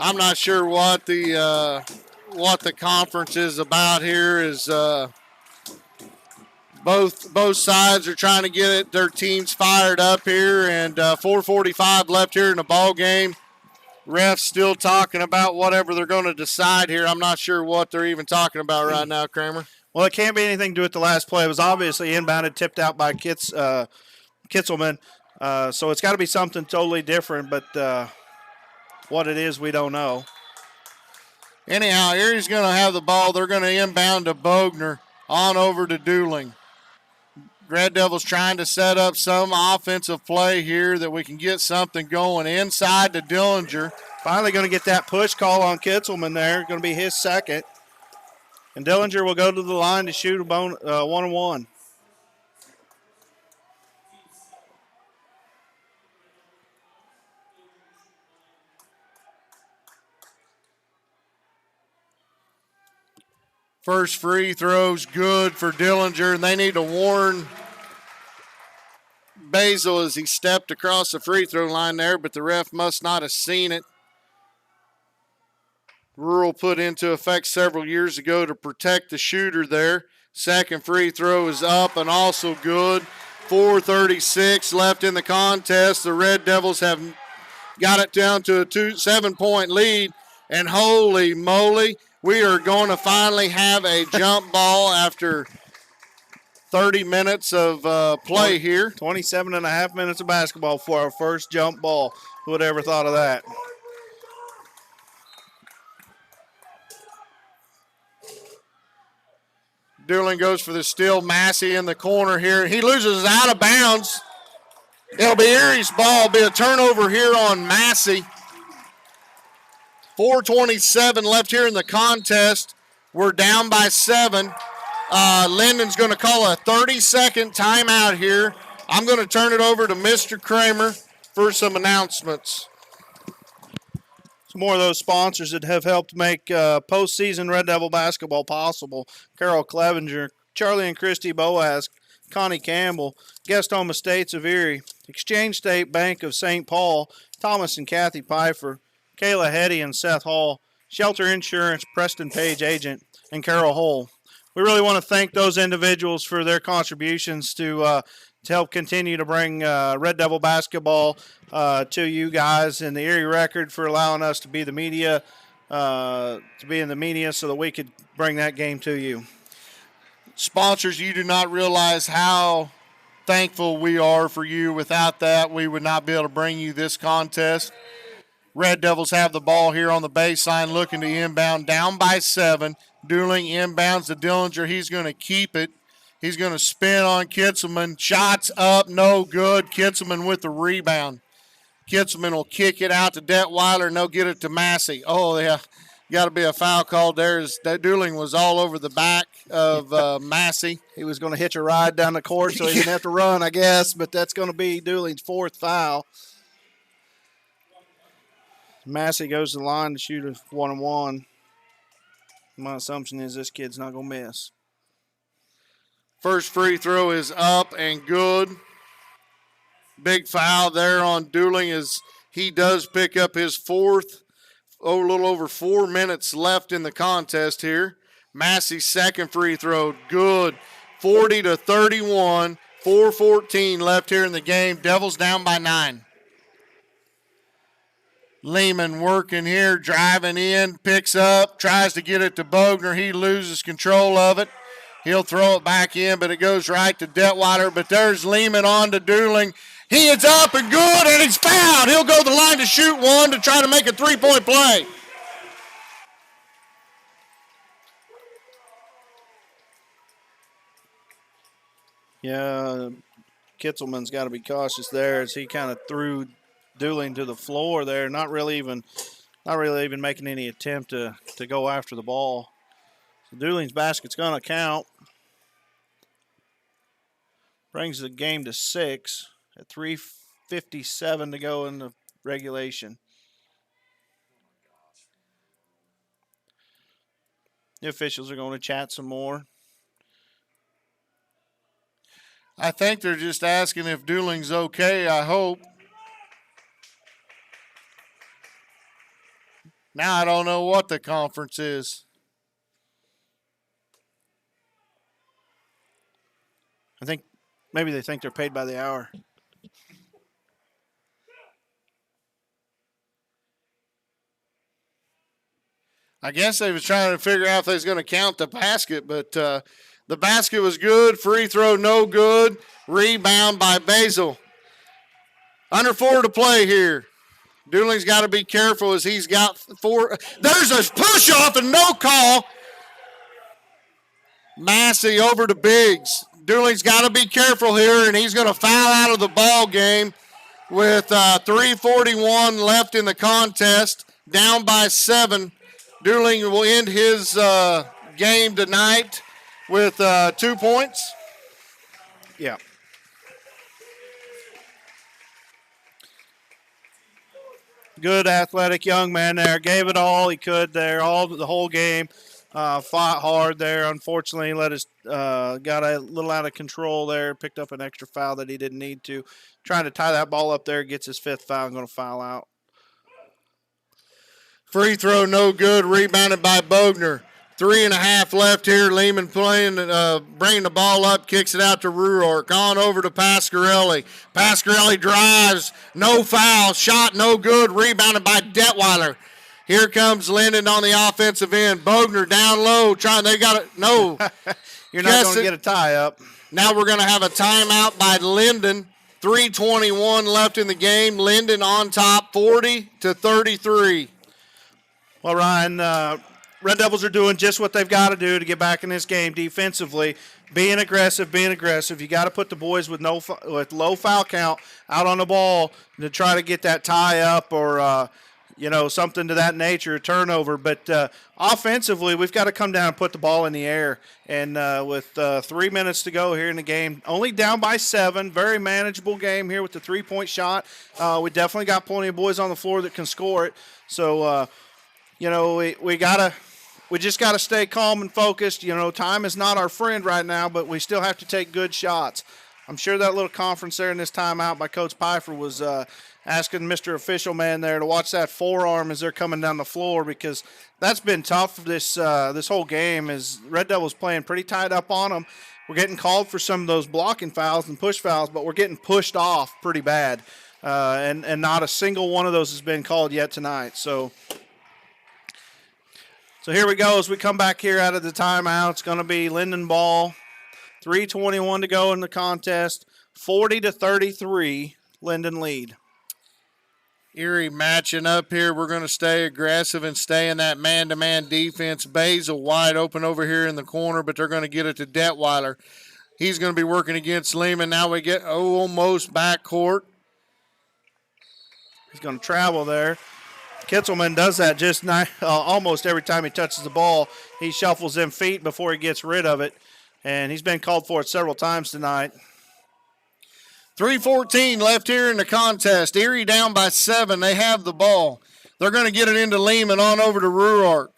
I'm not sure what the conference is about here. Is both sides are trying to get their teams fired up here, and 4:45 left here in the ball game. Refs still talking about whatever they're going to decide here. I'm not sure what they're even talking about right now, Kramer. Well, it can't be anything to do with the last play. It was obviously inbounded, tipped out by Kitzelman. So it's got to be something totally different, but what it is, we don't know. Anyhow, Erie's going to have the ball. They're going to inbound to Bogner, on over to Dooling. Red Devils trying to set up some offensive play here that we can get something going. Inside to Dillinger. Finally going to get that push call on Kitzelman there. Going to be his second. And Dillinger will go to the line to shoot a one-on-one. First free throw's good for Dillinger, and they need to warn Basil as he stepped across the free throw line there, but the ref must not have seen it. Rule put into effect several years ago to protect the shooter there. Second free throw is up and also good. 4:36 left in the contest. The Red Devils have got it down to a 7-point lead, and holy moly, we are going to finally have a jump ball after 30 minutes of play here. 27 and a half minutes of basketball for our first jump ball. Who would ever thought of that? Dooling goes for the steal. Massey in the corner here. He loses out of bounds. It'll be Erie's ball. Be a turnover here on Massey. 4:27 left here in the contest. We're down by 7. Lyndon's going to call a 30-second timeout here. I'm going to turn it over to Mr. Kramer for some announcements. Some more of those sponsors that have helped make postseason Red Devil basketball possible. Carol Clevenger, Charlie and Christy Boas, Connie Campbell, Guest Home Estates of Erie, Exchange State Bank of St. Paul, Thomas and Kathy Pfeiffer, Kayla Hetty and Seth Hall, Shelter Insurance, Preston Page Agent, and Carol Hull. We really want to thank those individuals for their contributions to help continue to bring Red Devil basketball to you guys, and the Erie Record for allowing us to be the media, so that we could bring that game to you. Sponsors, you do not realize how thankful we are for you. Without that, we would not be able to bring you this contest. Red Devils have the ball here on the baseline, looking to inbound, down by 7. Dueling inbounds to Dillinger. He's going to keep it. He's going to spin on Kitzelman. Shots up, no good. Kitzelman with the rebound. Kitzelman will kick it out to Detweiler, and they'll get it to Massey. Oh, yeah. Got to be a foul called there. That Dueling was all over the back of Massey. He was going to hitch a ride down the court so he didn't have to run, I guess, but that's going to be Dueling's 4th foul. Massey goes to the line to shoot a 1-on-1. My assumption is this kid's not going to miss. First free throw is up and good. Big foul there on Dueling as he does pick up his 4th. A little over 4 minutes left in the contest here. Massey's second free throw, good. 40-31, 4:14 left here in the game. Devils down by 9. Lehman working here, driving in, picks up, tries to get it to Bogner. He loses control of it. He'll throw it back in, but it goes right to Detweiler. But there's Lehman on to Dueling. He is up and good, and he's fouled. He'll go to the line to shoot one to try to make a 3-point play. Yeah, Kitzelman's got to be cautious there as he kind of threw Dueling to the floor there, not really even making any attempt to go after the ball. So Dueling's basket's going to count. Brings the game to 6 at 3:57 to go in the regulation. The officials are going to chat some more. I think they're just asking if Dueling's okay, I hope. Now I don't know what the conference is. I think maybe they think they're paid by the hour. I guess they was trying to figure out if they was going to count the basket, but the basket was good. Free throw, no good. Rebound by Basil. Under 4 to play here. Dueling's got to be careful as he's got 4. There's a push off and no call. Massey over to Biggs. Dueling's got to be careful here, and he's going to foul out of the ball game with 3:41 left in the contest. Down by 7. Dueling will end his game tonight with 2 points. Yeah. Good athletic young man there. Gave it all he could there, the whole game. Fought hard there. Unfortunately, got a little out of control there. Picked up an extra foul that he didn't need to. Trying to tie that ball up there. Gets his 5th foul. Going to foul out. Free throw, no good. Rebounded by Bogner. 3.5 left here. Lehman bringing the ball up, kicks it out to Ruark. On over to Pasquarelli. Pasquarelli drives, no foul. Shot, no good. Rebounded by Detweiler. Here comes Lyndon on the offensive end. Bogner down low, they got it. No. You're not going to get a tie up. Now we're going to have a timeout by Lyndon. 3:21 left in the game. Lyndon on top, 40-33. Well, Ryan, Red Devils are doing just what they've got to do to get back in this game defensively. Being aggressive. You got to put the boys with low foul count out on the ball to try to get that tie up or something to that nature, a turnover. But offensively, we've got to come down and put the ball in the air. And with 3 minutes to go here in the game, only down by 7, very manageable game here with the 3-point shot. We definitely got plenty of boys on the floor that can score it. So, we just got to stay calm and focused. Time is not our friend right now, but we still have to take good shots. I'm sure that little conference there in this timeout by Coach Pfeiffer was asking Mr. Official Man there to watch that forearm as they're coming down the floor, because that's been tough this whole game. As Red Devils playing pretty tied up on them. We're getting called for some of those blocking fouls and push fouls, but we're getting pushed off pretty bad, and not a single one of those has been called yet tonight. So here we go as we come back here out of the timeout. It's going to be Lyndon ball. 3:21 to go in the contest. 40-33, Lyndon lead. Erie matching up here. We're going to stay aggressive and stay in that man-to-man defense. Basil wide open over here in the corner, but they're going to get it to Detweiler. He's going to be working against Lehman. Now we get almost backcourt. He's going to travel there. Kitzelman does that just almost every time he touches the ball. He shuffles them feet before he gets rid of it, and he's been called for it several times tonight. 3:14 left here in the contest. Erie down by 7. They have the ball. They're going to get it into Lehman on over to Ruark.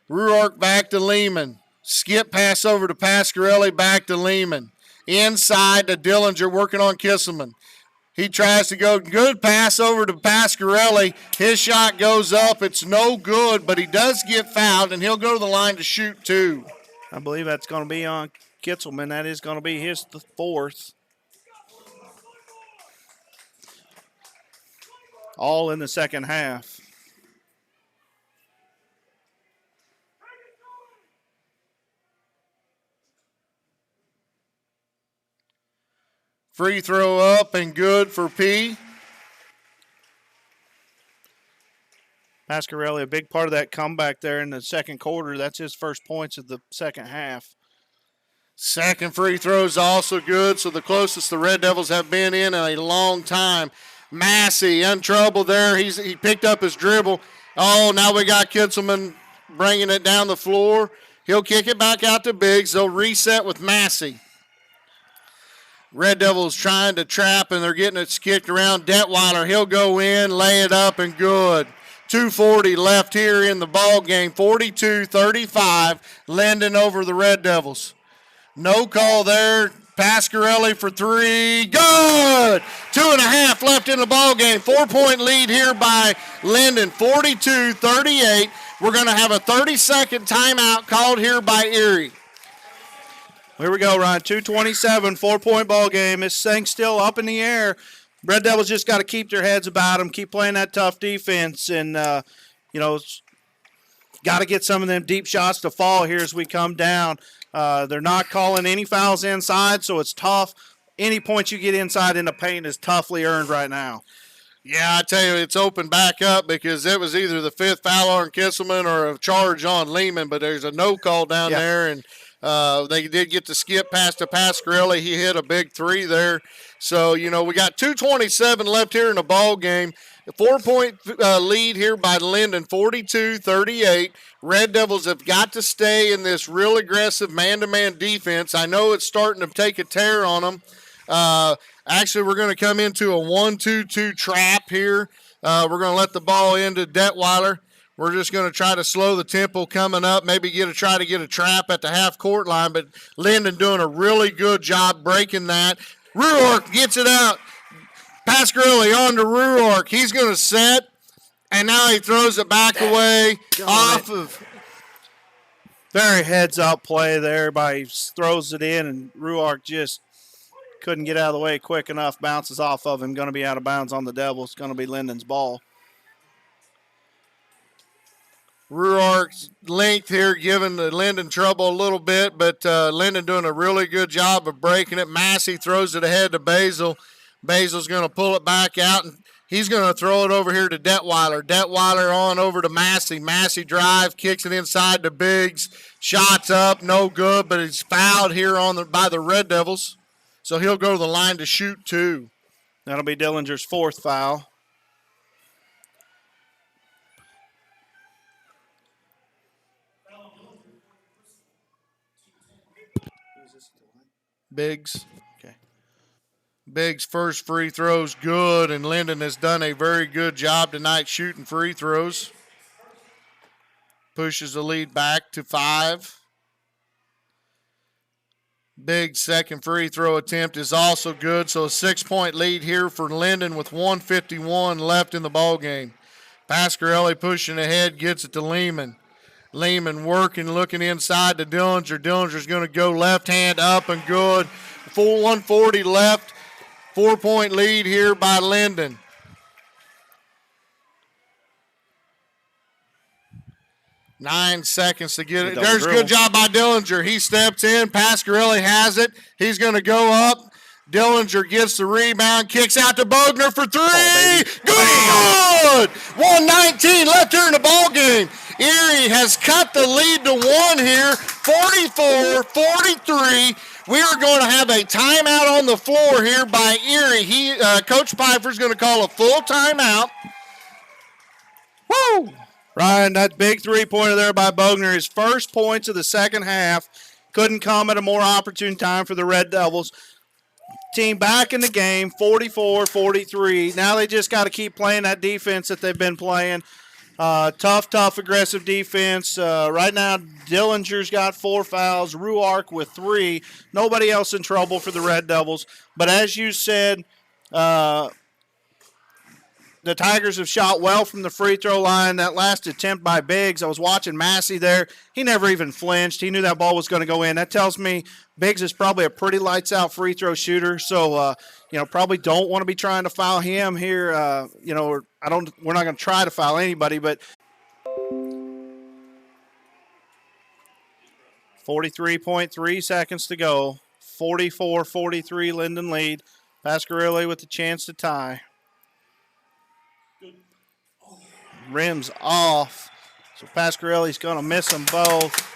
Ruark back to Lehman. Skip pass over to Pasquarelli, back to Lehman. Inside to Dillinger working on Kisselman. He tries to go, good pass over to Pasquarelli. His shot goes up. It's no good, but he does get fouled, and he'll go to the line to shoot 2. I believe that's going to be on Kitzelman. That is going to be his 4th. All in the second half. Free throw up and good for P. Pasquarelli, a big part of that comeback there in the second quarter. That's his first points of the second half. Second free throw is also good, so the closest the Red Devils have been in a long time. Massey in trouble there. He picked up his dribble. Oh, now we got Kitzelman bringing it down the floor. He'll kick it back out to Biggs. They'll reset with Massey. Red Devils trying to trap, and they're getting it kicked around. Detweiler, he'll go in, lay it up, and good. 2:40 left here in the ball game. 42-35, Lyndon over the Red Devils. No call there. Pasquarelli for 3. Good! 2.5 left in the ball game. 4-point lead here by Lyndon. 42-38. We're going to have a 30-second timeout called here by Erie. Here we go, Ryan. 2:27, 4-point ball game. This thing's still up in the air. Red Devils just got to keep their heads about them, keep playing that tough defense, and, got to get some of them deep shots to fall here as we come down. They're not calling any fouls inside, so it's tough. Any point you get inside in the paint is toughly earned right now. Yeah, I tell you, it's open back up because it was either the 5th foul on Kisselman or a charge on Lehman, but there's a no call down there, and they did get the skip pass to Pasquarelli. He hit a big 3 there. So, we got 2:27 left here in the ball game. A 4-point lead here by Lyndon, 42-38. Red Devils have got to stay in this real aggressive man-to-man defense. I know it's starting to take a tear on them. Actually, we're going to come into a 1-2-2 trap here. We're going to let the ball into Detweiler. We're just going to try to slow the tempo coming up, maybe try to get a trap at the half-court line, but Lyndon doing a really good job breaking that. Ruark gets it out. Pasquarelli on to Ruark. He's going to set, and now he throws it back away off of. Very heads-up play there. He throws it in, and Ruark just couldn't get out of the way quick enough. Bounces off of him. Going to be out of bounds on the Devils. Going to be Lyndon's ball. Ruark's length here giving the Lyndon trouble a little bit, but Lyndon doing a really good job of breaking it. Massey throws it ahead to Basil. Basil's going to pull it back out, and he's going to throw it over here to Detweiler. Detweiler on over to Massey. Massey drive, kicks it inside to Biggs. Shots up, no good, but he's fouled here by the Red Devils. So he'll go to the line to shoot 2. That'll be Dillinger's 4th foul. Biggs. Okay. Biggs' first free throw's good, and Lyndon has done a very good job tonight shooting free throws. Pushes the lead back to 5. Big second free throw attempt is also good. So a 6-point lead here for Lyndon with 1:51 left in the ball game. Pasquarelli pushing ahead, gets it to Lehman. Lehman working, looking inside to Dillinger. Dillinger's going to go left hand up and good. 140 left. 4-point lead here by Lyndon. Nine seconds to get it. There's a good job by Dillinger. He steps in. Pasquarelli has it. He's going to go up. Dillinger gets the rebound, kicks out to Bogner for three. Good! 1:19 left here in the ball game. Erie has cut the lead to one here, 44-43. We are going to have a timeout on the floor here by Erie. Coach Pfeiffer's going to call a full timeout. Woo! Ryan, that big three-pointer there by Bogner, his first points of the second half. Couldn't come at a more opportune time for the Red Devils. Team back in the game, 44-43. Now they just got to keep playing that defense that they've been playing. Tough, aggressive defense. Right now, Dillinger's got 4 fouls, Ruark with 3. Nobody else in trouble for the Red Devils. But as you said, the Tigers have shot well from the free throw line. That last attempt by Biggs, I was watching Massey there. He never even flinched. He knew that ball was going to go in. That tells me Biggs is probably a pretty lights-out free throw shooter. So, probably don't want to be trying to foul him here. We're not going to try to foul anybody, but 43.3 seconds to go. 44-43 Lyndon lead. Pasquarelli with the chance to tie. Rims off. So Pasquarelli's going to miss them both.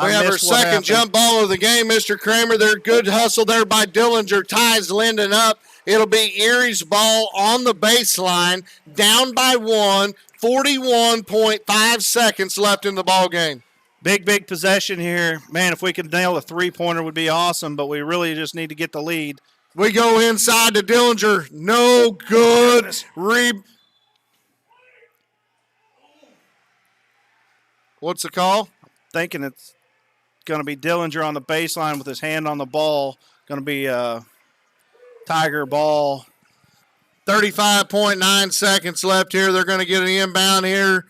We have our second jump ball of the game, Mr. Kramer. Their good hustle there by Dillinger ties Lyndon up. It'll be Erie's ball on the baseline, down by 1, 41.5 seconds left in the ball game. Big possession here. Man, if we could nail a three-pointer would be awesome, but we really just need to get the lead. We go inside to Dillinger. No good. What's the call? Thinking it's going to be Dillinger on the baseline with his hand on the ball. Going to be Tiger ball. 35.9 seconds left here. They're going to get an inbound here.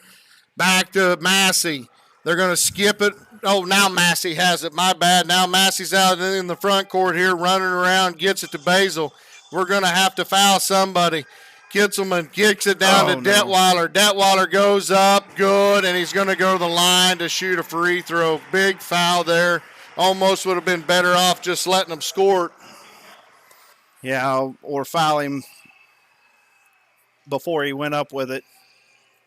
Back to Massey. They're going to skip it. Oh, now Massey has it. My bad. Now Massey's out in the front court here, running around, gets it to Basil. We're going to have to foul somebody. Kitzelman kicks it down to Detweiler. Detweiler goes up, good, and he's going to go to the line to shoot a free throw. Big foul there. Almost would have been better off just letting him score it. Yeah, or foul him before he went up with it.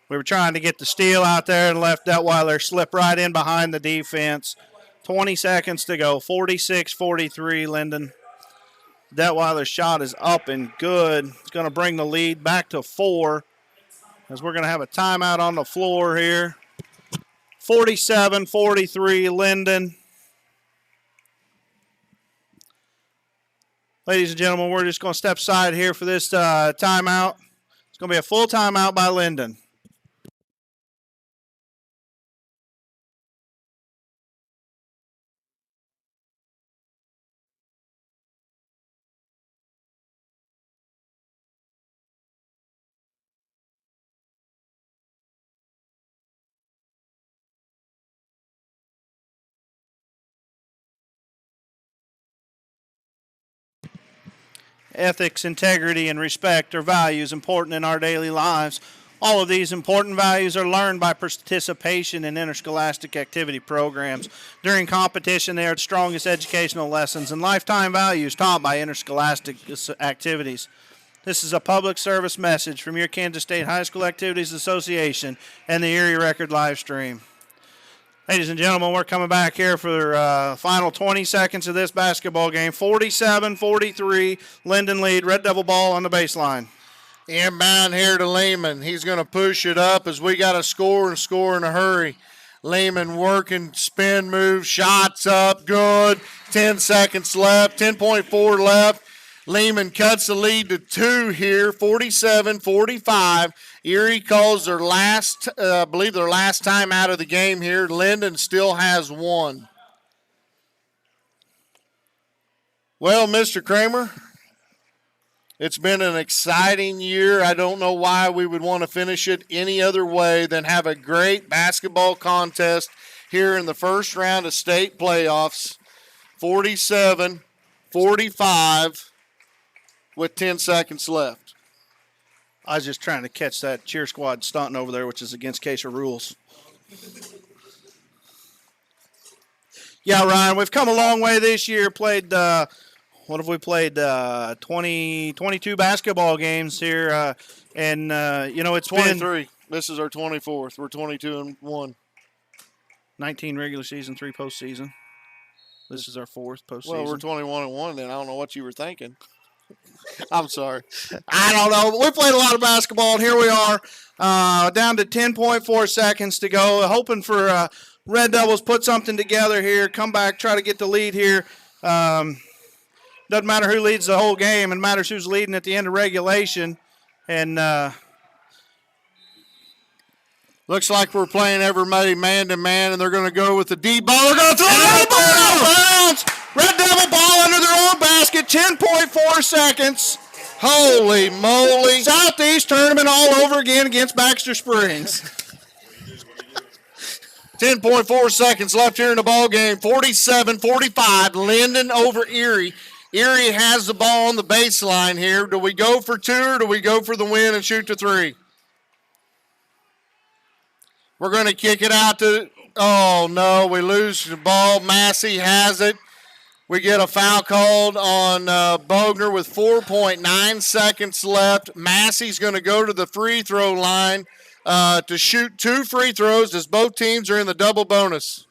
We were trying to get the steal out there and left Detweiler slip right in behind the defense. 20 seconds to go, 46-43 Lyndon. Detweiler's shot is up and good. It's going to bring the lead back to 4 as we're going to have a timeout on the floor here. 47-43 Lyndon. Ladies and gentlemen, we're just going to step aside here for this timeout. It's going to be a full timeout by Lyndon. Ethics, integrity, and respect are values important in our daily lives. All of these important values are learned by participation in interscholastic activity programs. During competition, they are the strongest educational lessons and lifetime values taught by interscholastic activities. This is a public service message from your Kansas State High School Activities Association and the Erie Record live stream. Ladies and gentlemen, we're coming back here for final 20 seconds of this basketball game. 47-43, Lyndon lead. Red Devil ball on the baseline. Inbound here to Lehman. He's going to push it up as we got to score in a hurry. Lehman working, spin move, shots up, good. 10 seconds left, 10.4 left. Lehman cuts the lead to 2 here, 47-45. Erie calls their last, I believe their last time out of the game here. Lyndon still has 1. Well, Mr. Kramer, it's been an exciting year. I don't know why we would want to finish it any other way than have a great basketball contest here in the first round of state playoffs. 47-45 with 10 seconds left. I was just trying to catch that cheer squad stunting over there, which is against Keisha rules. Yeah, Ryan, we've come a long way this year. Played, what have we played? 22 basketball games here. It's 23. been This is our 24th. We're 22-1. 19 regular season, 3 postseason. This is our 4th postseason. Well, we're 21-1 then. I don't know what you were thinking. I'm sorry. I don't know. We played a lot of basketball, and here we are down to 10.4 seconds to go. Hoping for Red Devils put something together here, come back, try to get the lead here. Doesn't matter who leads the whole game. It matters who's leading at the end of regulation. And looks like we're playing everybody man-to-man, and they're going to go with the deep ball. They're going to throw it out of bounds. Red Devil ball under their own basket, 10.4 seconds. Holy moly. Southeast tournament all over again against Baxter Springs. 10.4 seconds left here in the ball game. 47-45, Lyndon over Erie. Erie has the ball on the baseline here. Do we go for 2 or do we go for the win and shoot to 3? We're going to kick it out to, oh no, we lose the ball. Massey has it. We get a foul called on Bogner with 4.9 seconds left. Massey's going to go to the free throw line to shoot 2 free throws as both teams are in the double bonus.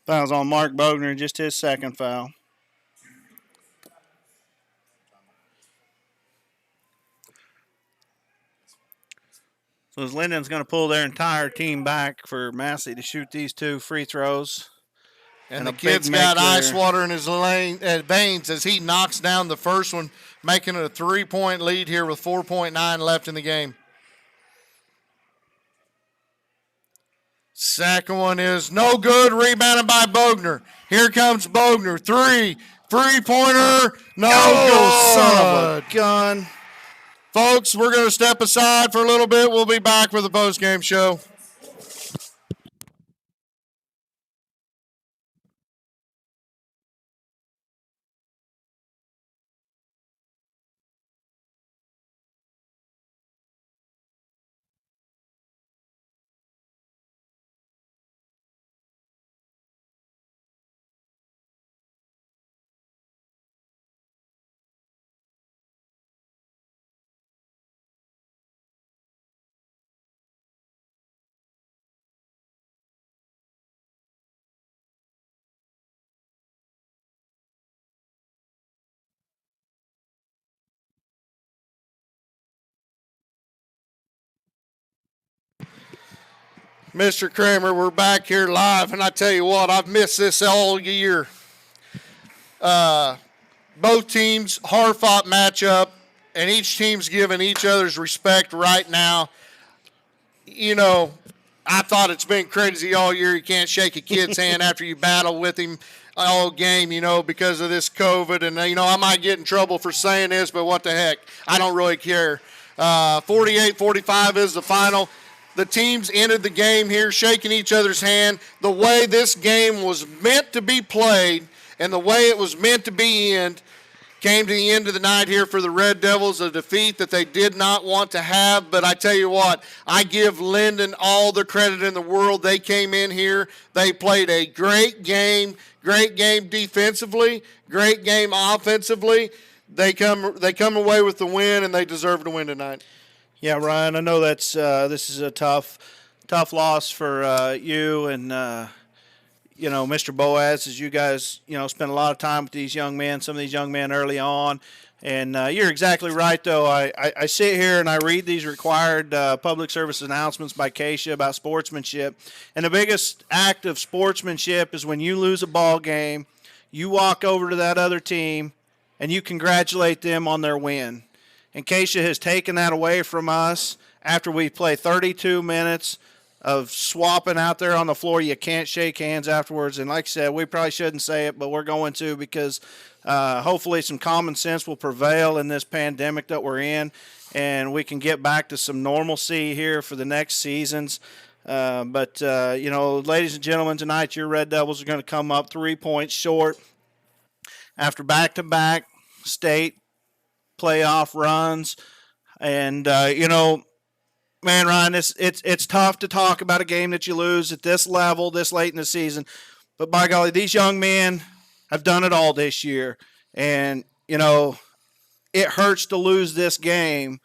Foul's on Mark Bogner, just his second foul. So as Lyndon's going to pull their entire team back for Massey to shoot these 2 free throws. And the kid's got ice water in his veins as he knocks down the first one, making it a 3-point lead here with 4.9 left in the game. Second one is no good, rebounded by Bogner. Here comes Bogner, 3-pointer, no good. Son of a gun. Folks, we're going to step aside for a little bit. We'll be back with the postgame show. Mr. Kramer, we're back here live, and I tell you what, I've missed this all year. Both teams, hard-fought matchup, and each team's giving each other's respect right now. You know, I thought it's been crazy all year. You can't shake a kid's hand after you battle with him all game, you know, because of this COVID. And, you know, I might get in trouble for saying this, but what the heck. I don't really care. 48-45 is the final. The teams ended the game here shaking each other's hand. The way this game was meant to be played and the way it was meant to be came to the end of the night here for the Red Devils, a defeat that they did not want to have. But I tell you what, I give Lyndon all the credit in the world. They came in here. They played a great game defensively, great game offensively. They come away with the win, and they deserve to win tonight. Yeah, Ryan, I know that's this is a tough loss for you and Mr. Boaz, as you guys spent a lot of time with these young men, some of these young men early on, and you're exactly right. Though I sit here and I read these required public service announcements by Keisha about sportsmanship, and the biggest act of sportsmanship is when you lose a ball game, you walk over to that other team and you congratulate them on their win. And Keisha has taken that away from us after we play 32 minutes of swapping out there on the floor. You can't shake hands afterwards. And like I said, we probably shouldn't say it, but we're going to because hopefully some common sense will prevail in this pandemic that we're in, and we can get back to some normalcy here for the next seasons. But ladies and gentlemen, tonight your Red Devils are going to come up 3 points short after back-to-back state playoff runs. And, man, Ryan, it's tough to talk about a game that you lose at this level this late in the season. But by golly, these young men have done it all this year. And, it hurts to lose this game.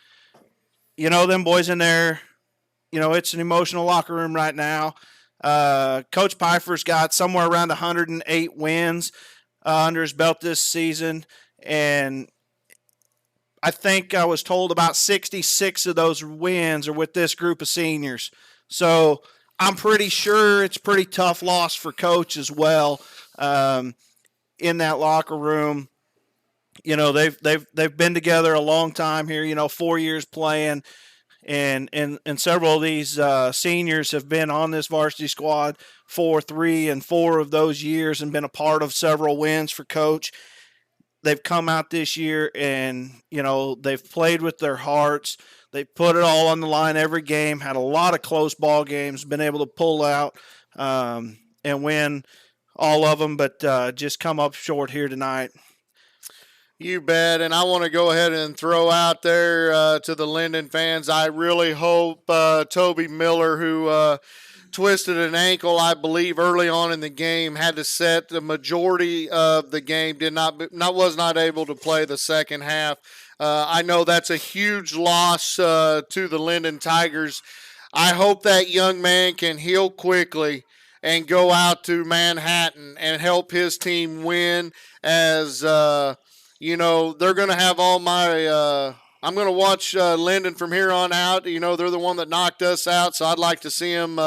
Them boys in there, it's an emotional locker room right now. Coach Pfeiffer's got somewhere around 108 wins under his belt this season. And I think I was told about 66 of those wins are with this group of seniors. So I'm pretty sure it's a pretty tough loss for Coach as well in that locker room. They've been together a long time here, 4 years playing. And several of these seniors have been on this varsity squad for 3 and 4 of those years and been a part of several wins for Coach. They've come out this year and, they've played with their hearts. They put it all on the line every game, had a lot of close ball games, been able to pull out and win all of them, but just come up short here tonight. You bet, and I want to go ahead and throw out there to the Lyndon fans, I really hope Toby Miller, who twisted an ankle, I believe, early on in the game, had to set the majority of the game, was not able to play the second half. I know that's a huge loss to the Lyndon Tigers. I hope that young man can heal quickly and go out to Manhattan and help his team win as they're going to have all my I'm going to watch Lyndon from here on out. They're the one that knocked us out, so I'd like to see him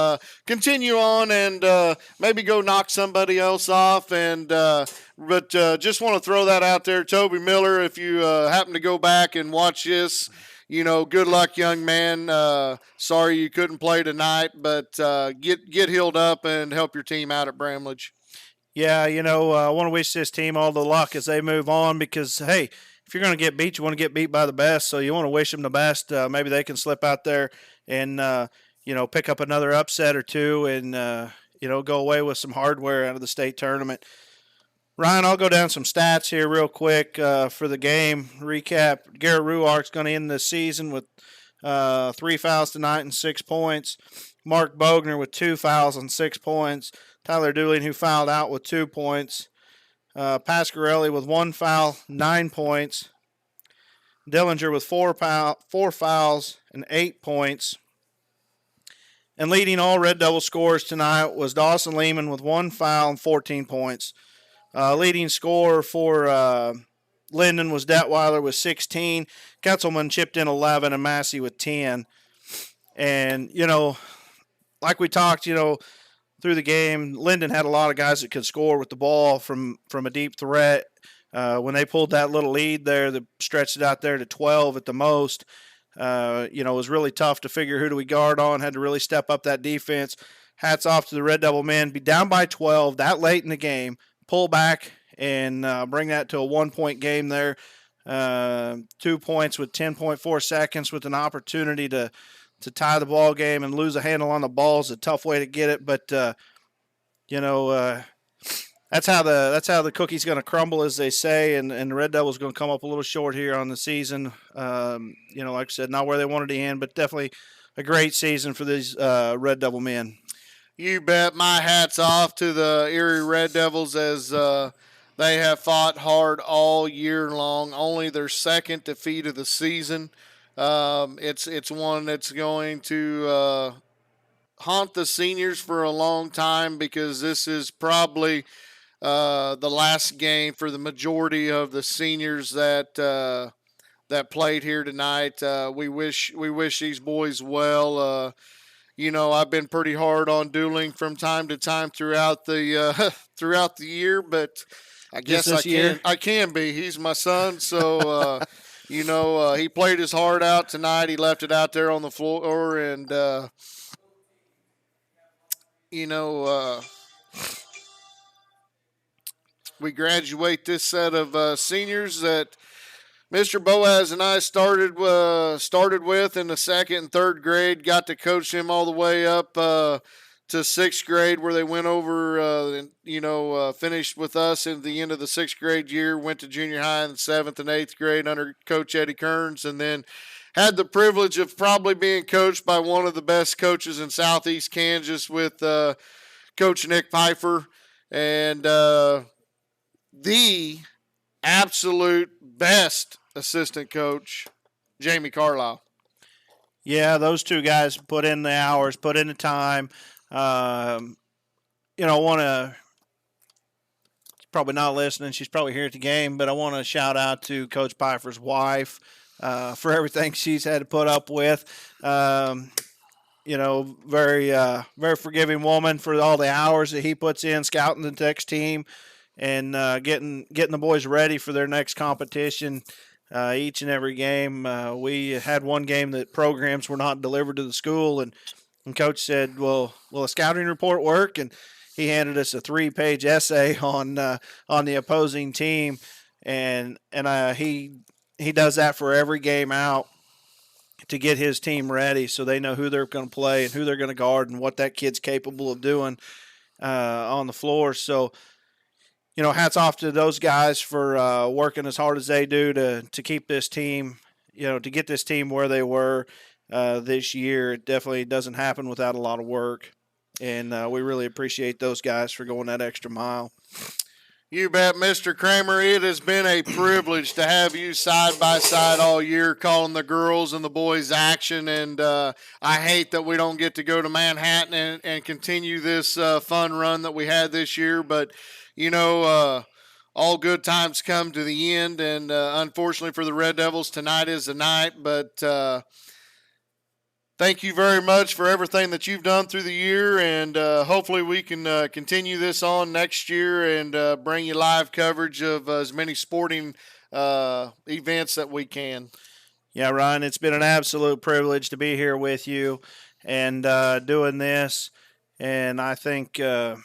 continue on and maybe go knock somebody else off. But just want to throw that out there. Toby Miller, if you happen to go back and watch this, good luck, young man. Sorry you couldn't play tonight, but get healed up and help your team out at Bramlage. Yeah, I want to wish this team all the luck as they move on because, hey, if you're going to get beat, you want to get beat by the best. So you want to wish them the best. Maybe they can slip out there and, pick up another upset or two and, go away with some hardware out of the state tournament. Ryan, I'll go down some stats here real quick for the game. Recap, Garrett Ruark's going to end the season with 3 fouls tonight and 6 points. Mark Bogner with 2 fouls and 6 points. Tyler Dooley, who fouled out with 2 points. Pasquarelli with 1 foul, 9 points. Dillinger with 4 fouls and 8 points. And leading all Red Devil scorers tonight was Dawson Lehman with 1 foul and 14 points. Leading scorer for Lyndon was Detweiler with 16. Ketzelman chipped in 11 and Massey with 10. And, like we talked, through the game, Lyndon had a lot of guys that could score with the ball from a deep threat. When they pulled that little lead there, that stretched it out there to 12 at the most, it was really tough to figure who do we guard on, had to really step up that defense. Hats off to the Red Devil men. Be down by 12 that late in the game, pull back and bring that to a 1-point game there. 2 points with 10.4 seconds with an opportunity to tie the ball game and lose a handle on the ball is a tough way to get it. But, that's how the cookie's going to crumble, as they say, and the Red Devils going to come up a little short here on the season. Like I said, not where they wanted to end, but definitely a great season for these Red Devil men. You bet. My hat's off to the Erie Red Devils as they have fought hard all year long. Only their second defeat of the season. It's one that's going to haunt the seniors for a long time because this is probably the last game for the majority of the seniors that played here tonight. We wish these boys well. I've been pretty hard on Dooling from time to time throughout the year, but I guess I can be. He's my son, so. He played his heart out tonight. He left it out there on the floor, and you know, we graduate this set of seniors that Mr. Boaz and I started with in the second and third grade. Got to coach them all the way up to sixth grade, where they went over, finished with us at the end of the sixth grade year. Went to junior high in the seventh and eighth grade under Coach Eddie Kearns, and then had the privilege of probably being coached by one of the best coaches in Southeast Kansas with Coach Nick Pfeiffer, and the absolute best assistant coach, Jamie Carlisle. Yeah, those two guys put in the hours, put in the time. Want to, probably not listening. She's probably here at the game, but I want to shout out to Coach Pfeiffer's wife for everything she's had to put up with. Very forgiving woman for all the hours that he puts in scouting the next team and getting the boys ready for their next competition each and every game. We had one game that programs were not delivered to the school, and Coach said, "Well, will a scouting report work?" And he handed us a 3-page essay on the opposing team, and he does that for every game out to get his team ready, so they know who they're going to play and who they're going to guard and what that kid's capable of doing on the floor. So, hats off to those guys for working as hard as they do to keep this team, to get this team where they were this year. It definitely doesn't happen without a lot of work, and we really appreciate those guys for going that extra mile. You bet, Mr. Kramer. It has been a privilege to have you side by side all year, calling the girls and the boys action. And I hate that we don't get to go to Manhattan and continue this fun run that we had this year. But, all good times come to the end. And unfortunately for the Red Devils, tonight is the night. But thank you very much for everything that you've done through the year, and hopefully we can continue this on next year and bring you live coverage of as many sporting events that we can. Yeah, Ryan, it's been an absolute privilege to be here with you and doing this, and I think I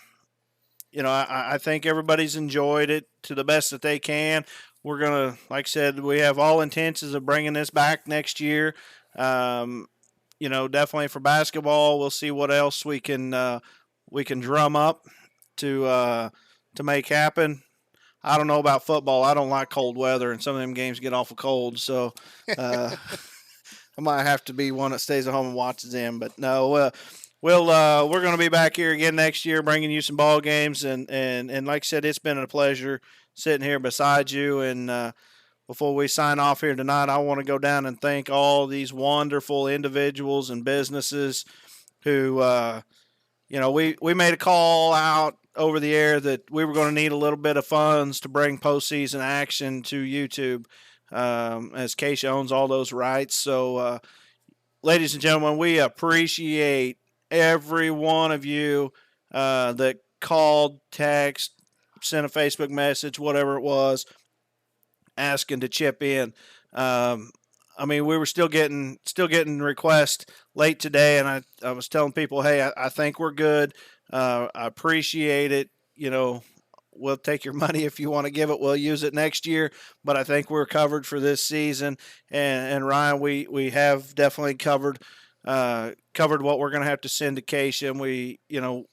think everybody's enjoyed it to the best that they can. We're gonna, like I said, we have all intentions of bringing this back next year. Definitely for basketball, we'll see what else we can drum up to make happen. I don't know about football. I don't like cold weather, and some of them games get awful cold. So I might have to be one that stays at home and watches them. But no, we're going to be back here again next year, bringing you some ball games. And like I said, it's been a pleasure sitting here beside you. And before we sign off here tonight, I want to go down and thank all these wonderful individuals and businesses who, we made a call out over the air that we were going to need a little bit of funds to bring postseason action to YouTube, as Keisha owns all those rights. So, ladies and gentlemen, we appreciate every one of you that called, text, sent a Facebook message, whatever it was, asking to chip in. We were still getting requests late today, and I was telling people, hey, I think we're good. I appreciate it. We'll take your money if you want to give it. We'll use it next year, but I think we're covered for this season. And Ryan, we have definitely covered what we're going to have to send to Keisha, and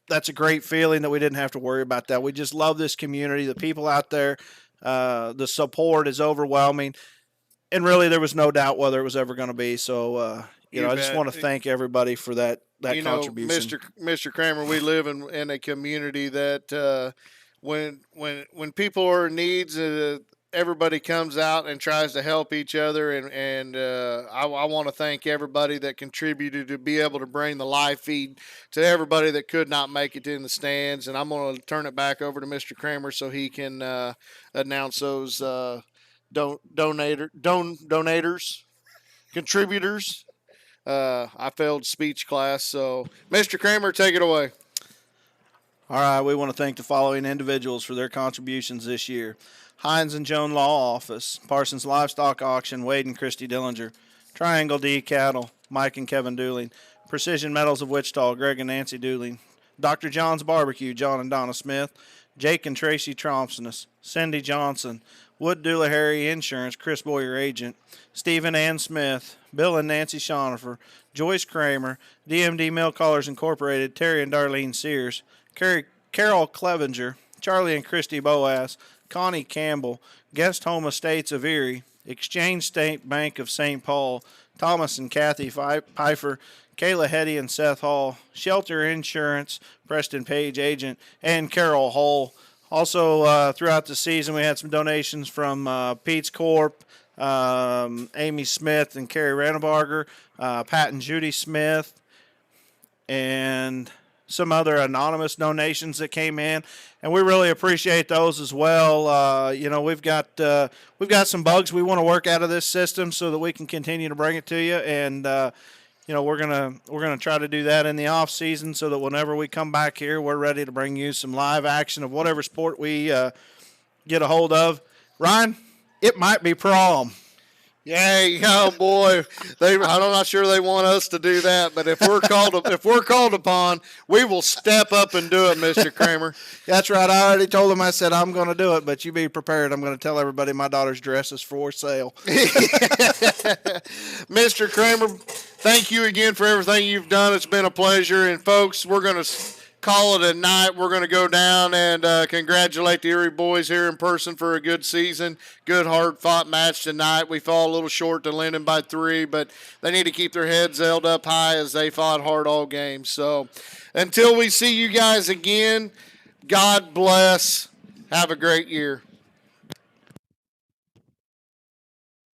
that's a great feeling that we didn't have to worry about that. We just love this community, the people out there. The support is overwhelming, and really there was no doubt whether it was ever going to be. So, I just want to thank everybody for that contribution. Mr. Kramer, we live in a community that when people are in needs, everybody comes out and tries to help each other. And I want to thank everybody that contributed to be able to bring the live feed to everybody that could not make it in the stands. And I'm going to turn it back over to Mr. Kramer so he can announce those donators, contributors. I failed speech class. So, Mr. Kramer, take it away. All right, we want to thank the following individuals for their contributions this year. Hines and Joan Law Office, Parsons Livestock Auction, Wade and Christy Dillinger, Triangle D Cattle, Mike and Kevin Dooling, Precision Metals of Wichita, Greg and Nancy Dooling, Dr. John's Barbecue, John and Donna Smith, Jake and Tracy Thompson, Cindy Johnson, Wood Doolahary Insurance, Chris Boyer Agent, Stephen Ann Smith, Bill and Nancy Schonifer, Joyce Kramer, DMD Mail Callers Incorporated, Terry and Darlene Sears, Carol Clevenger, Charlie and Christy Boas, Connie Campbell, Guest Home Estates of Erie, Exchange State Bank of St. Paul, Thomas and Kathy Pfeiffer, Kayla Hetty and Seth Hall, Shelter Insurance, Preston Page Agent, and Carol Hull. Also, throughout the season, we had some donations from Pete's Corp, Amy Smith and Carrie Rannebarger, Pat and Judy Smith, and some other anonymous donations that came in, and we really appreciate those as well. We've got some bugs we want to work out of this system so that we can continue to bring it to you, and we're gonna try to do that in the off season so that whenever we come back here, we're ready to bring you some live action of whatever sport we get a hold of. Ryan, it might be prom. Yeah, boy, I'm not sure they want us to do that, but if we're called upon, we will step up and do it, Mr. Kramer. That's right. I already told them. I said I'm going to do it, but you be prepared. I'm going to tell everybody my daughter's dress is for sale. Mr. Kramer, thank you again for everything you've done. It's been a pleasure, and folks, we're going to call it a night. We're going to go down and congratulate the Erie boys here in person for a good season. Good, hard-fought match tonight. We fall a little short to Lyndon by 3, but they need to keep their heads held up high as they fought hard all game. So until we see you guys again, God bless. Have a great year.